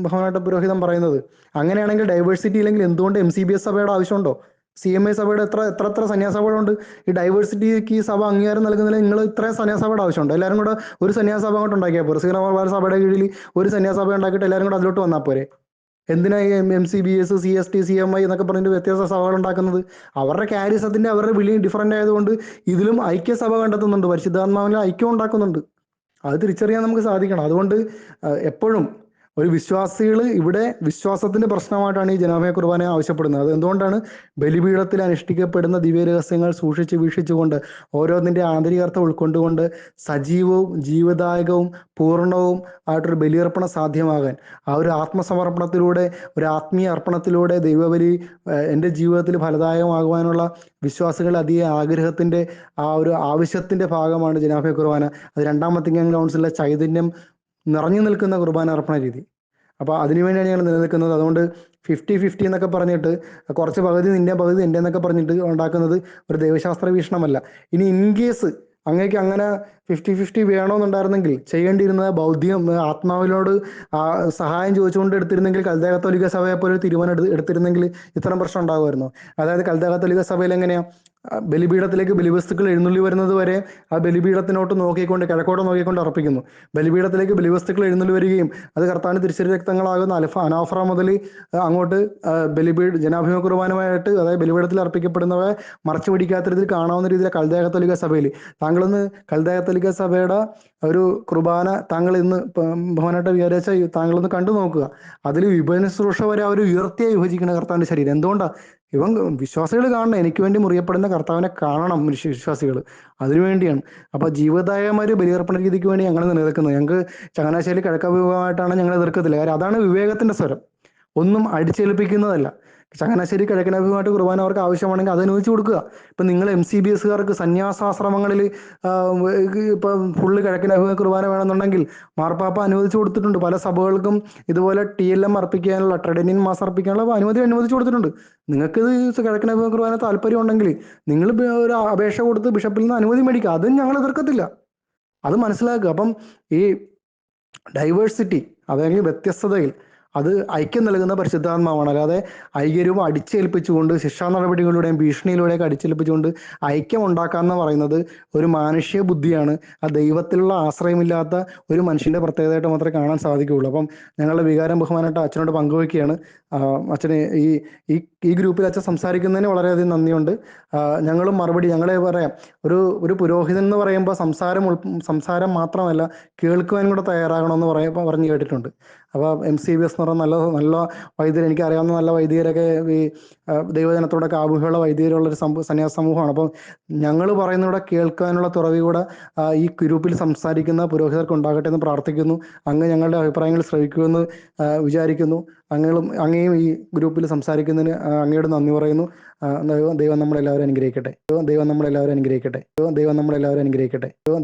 ബഹുമാനപ്പെട്ട പുരോഹിതം പറയുന്നത്? അങ്ങനെയാണെങ്കിൽ ഡൈവേഴ്സിറ്റി ഇല്ലെങ്കിൽ എന്തുകൊണ്ട് MCBS സഭയുടെ ആവശ്യമുണ്ടോ? CMA സഭയുടെ എത്ര സന്യാസഭകളുണ്ട്? ഈ ഡൈവേഴ്സിറ്റിക്ക് ഈ സഭ അംഗീകാരം നൽകുന്നതിൽ നിങ്ങൾ ഇത്രയും സന്യാസഭയുടെ ആവശ്യമുണ്ടോ? എല്ലാവരും കൂടെ ഒരു സന്യാസഭ അങ്ങോട്ട് ഉണ്ടാക്കിയാൽ പോരെ. സീറോ മലബാർ സഭയുടെ കീഴിൽ ഒരു സന്യാസഭ ഉണ്ടാക്കിയിട്ട് എല്ലാവരും കൂടെ അതിലോട്ട് വന്നാൽ പോരെ. എന്തിനാ ഈ MCBS, CST, CMI എന്നൊക്കെ പറഞ്ഞിട്ട് വ്യത്യസ്ത സഭകൾ ഉണ്ടാക്കുന്നത്? അവരുടെ കാരിസത്തിന്റെ അവരുടെ വിളി ഡിഫറൻ്റ് ആയതുകൊണ്ട് ഇതിലും ഐക്യസഭ കണ്ടെത്തുന്നുണ്ട്, പരിശുദ്ധാത്മാവിൽ ഐക്യം ഉണ്ടാക്കുന്നുണ്ട്. അത് തിരിച്ചറിയാൻ നമുക്ക് സാധിക്കണം. അതുകൊണ്ട് എപ്പോഴും ഒരു വിശ്വാസികൾ ഇവിടെ വിശ്വാസത്തിന്റെ പ്രശ്നമായിട്ടാണ് ഈ ജനാഭയ കുർബാന ആവശ്യപ്പെടുന്നത്. അത് എന്തുകൊണ്ടാണ്? ബലിപീഠത്തിൽ അനുഷ്ഠിക്കപ്പെടുന്ന ദിവ്യരഹസ്യങ്ങൾ സൂക്ഷിച്ച് വീക്ഷിച്ചുകൊണ്ട് ഓരോന്നിൻ്റെ ആന്തരികാർത്ഥം ഉൾക്കൊണ്ടുകൊണ്ട് സജീവവും ജീവദായകവും പൂർണ്ണവും ആയിട്ടൊരു ബലിയർപ്പണം സാധ്യമാകാൻ, ആ ഒരു ആത്മസമർപ്പണത്തിലൂടെ, ഒരു ആത്മീയ അർപ്പണത്തിലൂടെ ദൈവബലി എൻ്റെ ജീവിതത്തിൽ ഫലദായകമാകുവാനുള്ള വിശ്വാസികളുടെ അധിക ആഗ്രഹത്തിൻ്റെ ആ ഒരു ആവശ്യത്തിൻ്റെ ഭാഗമാണ് ജനാഭയ കുർബാന. അത് രണ്ടാം വത്തിക്കാൻ കൗൺസിലിലെ ചൈതന്യം നിറഞ്ഞു നിൽക്കുന്ന കുർബാന അർപ്പണ രീതി. അപ്പോൾ അതിനുവേണ്ടിയാണ് ഞങ്ങൾ നിലനിൽക്കുന്നത്. അതുകൊണ്ട് 50-50 എന്നൊക്കെ പറഞ്ഞിട്ട് കുറച്ച് പകുതി നിൻ്റെ പകുതി എൻ്റെ എന്നൊക്കെ പറഞ്ഞിട്ട് ഉണ്ടാക്കുന്നത് ഒരു ദൈവശാസ്ത്ര വീക്ഷണമല്ല. ഇനി ഇൻ കേസ് അങ്ങേക്ക് അങ്ങനെ 50-50 വേണമെന്നുണ്ടായിരുന്നെങ്കിൽ ചെയ്യേണ്ടിയിരുന്നത് ബൗദ്ധികം ആത്മാവിനോട് സഹായം ചോദിച്ചുകൊണ്ട് എടുത്തിരുന്നെങ്കിൽ കൽദയ കത്തോലിക്ക സഭയെ പോലെ ഒരു തീരുമാനം എടുത്തിരുന്നെങ്കിൽ ഇത്തരം പ്രശ്നം ഉണ്ടാകുമായിരുന്നു. അതായത് കൽദയ കത്തോലിക്ക സഭയിൽ എങ്ങനെയാ ബലിപീഠത്തിലേക്ക് ബലിവസ്തുക്കൾ എഴുന്നള്ളി വരുന്നത് വരെ ആ ബലിപീഠത്തിനോട്ട് നോക്കിക്കൊണ്ട് കിഴക്കോട്ട് നോക്കിക്കൊണ്ട് അർപ്പിക്കുന്നു. ബലിപീഠത്തിലേക്ക് ബലിവസ്തുക്കൾ എഴുന്നള്ളി വരികയും അത് കർത്താവിന് തിരുശരീര രക്തങ്ങളാകുന്ന അനാഫ്ര മുതൽ അങ്ങോട്ട് ജനാഭിമുഖ കുർബാനമായിട്ട്, അതായത് ബലിപീഠത്തിൽ അർപ്പിക്കപ്പെടുന്നവയെ മറച്ചു പിടിക്കാത്ത രീതിയിൽ കാണാവുന്ന രീതിയിൽ കൽദയ കത്തോലിക്ക സഭയിൽ താങ്കളൊന്ന് കൽദയ കത്തോലിക്ക സഭയുടെ ഒരു കുർബാന താങ്കൾ ഇന്ന് ബഹുമാനപ്പെട്ട വിചാരിച്ച താങ്കളൊന്ന് കണ്ടു നോക്കുക. അതിൽ വിഭജന ശുശ്രൂഷ വരെ അവർ ഉയർത്തിയായി വിഭജിക്കുന്ന കർത്താവിൻ്റെ ശരീരം. എന്തുകൊണ്ടാണ്? ഇവൻ വിശ്വാസികൾ കാണണം, എനിക്ക് വേണ്ടി മുറിയപ്പെടുന്ന കർത്താവിനെ കാണണം വിശ്വാസികൾ, അതിനുവേണ്ടിയാണ്. അപ്പോൾ ജീവദായകമായ ഒരു ബലിയർപ്പണ രീതിക്ക് വേണ്ടി ഞങ്ങൾ നിലനിൽക്കുന്നത്. ഞങ്ങൾക്ക് ചങ്ങനാശ്ശേരി കിഴക്കഭിമുഖമായിട്ടാണ് ഞങ്ങൾ എതിർക്കത്തില്ല. കാര്യം അതാണ് വിവേകത്തിന്റെ സ്വരം, ഒന്നും അടിച്ചേൽപ്പിക്കുന്നതല്ല. ചങ്ങനാശ്ശേരി കിഴക്കനഭിമുഖമായിട്ട് കുർബാന അവർക്ക് ആവശ്യമാണെങ്കിൽ അത് അനുവദിച്ചു കൊടുക്കുക. ഇപ്പം നിങ്ങൾ MCBSകാർക്ക് സന്യാസാശ്രമങ്ങളിൽ ഇപ്പം ഫുള്ള് കിഴക്കനഭിമുഖ കുർബാന വേണമെന്നുണ്ടെങ്കിൽ മാർപ്പാപ്പ അനുവദിച്ചു കൊടുത്തിട്ടുണ്ട്. പല സഭകൾക്കും ഇതുപോലെ TLM അർപ്പിക്കാനുള്ള, ട്രെഡനിൻ മാസ് അർപ്പിക്കാനുള്ള അനുവദിച്ചു കൊടുത്തിട്ടുണ്ട്. നിങ്ങൾക്കിത് കിഴക്കനഭിമുഖ കുർബാന താല്പര്യം ഉണ്ടെങ്കിൽ നിങ്ങൾ ഒരു അപേക്ഷ കൊടുത്ത് ബിഷപ്പിൽ നിന്ന് അനുമതി മേടിക്കുക. അതും ഞങ്ങൾ എതിർക്കത്തില്ല, അത് മനസ്സിലാക്കുക. അപ്പം ഈ ഡൈവേഴ്സിറ്റി, അതായത് വ്യത്യസ്തതയിൽ അത് ഐക്യം നൽകുന്ന പരിശുദ്ധാത്മാവാണ്. അല്ലാതെ ഐക്യരൂപം അടിച്ചേൽപ്പിച്ചുകൊണ്ട് ശിക്ഷാ നടപടികളിലൂടെയും ഭീഷണിയിലൂടെയൊക്കെ അടിച്ചേൽപ്പിച്ചുകൊണ്ട് ഐക്യം ഉണ്ടാക്കാന്ന് പറയുന്നത് ഒരു മാനുഷിക ബുദ്ധിയാണ്. ആ ദൈവത്തിലുള്ള ആശ്രയമില്ലാത്ത ഒരു മനുഷ്യന്റെ പ്രത്യേകതയായിട്ട് മാത്രമേ കാണാൻ സാധിക്കുകയുള്ളൂ. അപ്പം ഞങ്ങളുടെ വികാരം ബഹുമാനമായിട്ട് അച്ഛനോട് പങ്കുവയ്ക്കുകയാണ്. അച്ഛന് ഈ ഈ ഗ്രൂപ്പിൽ അച്ഛൻ സംസാരിക്കുന്നതിന് വളരെയധികം നന്ദിയുണ്ട്. ഞങ്ങളും മറുപടി ഞങ്ങളെ പറയാം, ഒരു പുരോഹിതൻ എന്ന് പറയുമ്പോൾ സംസാരം മാത്രമല്ല, കേൾക്കുവാൻ കൂടെ തയ്യാറാകണമെന്ന് പറഞ്ഞു കേട്ടിട്ടുണ്ട്. അപ്പോൾ MCBS എന്ന് പറഞ്ഞ നല്ല നല്ല വൈദ്യർ, എനിക്കറിയാവുന്ന നല്ല വൈദികരൊക്കെ ഈ ദൈവജനത്തോടൊക്കെ ആഭിമുഖ്യമുള്ള വൈദികരുള്ളൊരു സന്യാസ സമൂഹമാണ്. അപ്പം ഞങ്ങൾ പറയുന്നവിടെ കേൾക്കാനുള്ള തുറവി കൂടെ ഈ ഗ്രൂപ്പിൽ സംസാരിക്കുന്ന പുരോഹിതർക്ക് ഉണ്ടാകട്ടെ എന്ന് പ്രാർത്ഥിക്കുന്നു. അങ്ങ് ഞങ്ങളുടെ അഭിപ്രായങ്ങൾ ശ്രവിക്കുമെന്ന് വിചാരിക്കുന്നു. അങ്ങയും ഈ ഗ്രൂപ്പിൽ സംസാരിക്കുന്നതിന് അങ്ങയോട് നന്ദി പറയുന്നു. ദൈവം നമ്മളെല്ലാവരും അനുഗ്രഹിക്കട്ടെ. ദൈവം നമ്മളെല്ലാവരും അനുഗ്രഹിക്കട്ടെ. ദൈവം നമ്മളെല്ലാവരും അനുഗ്രഹിക്കട്ടെ. ദൈവം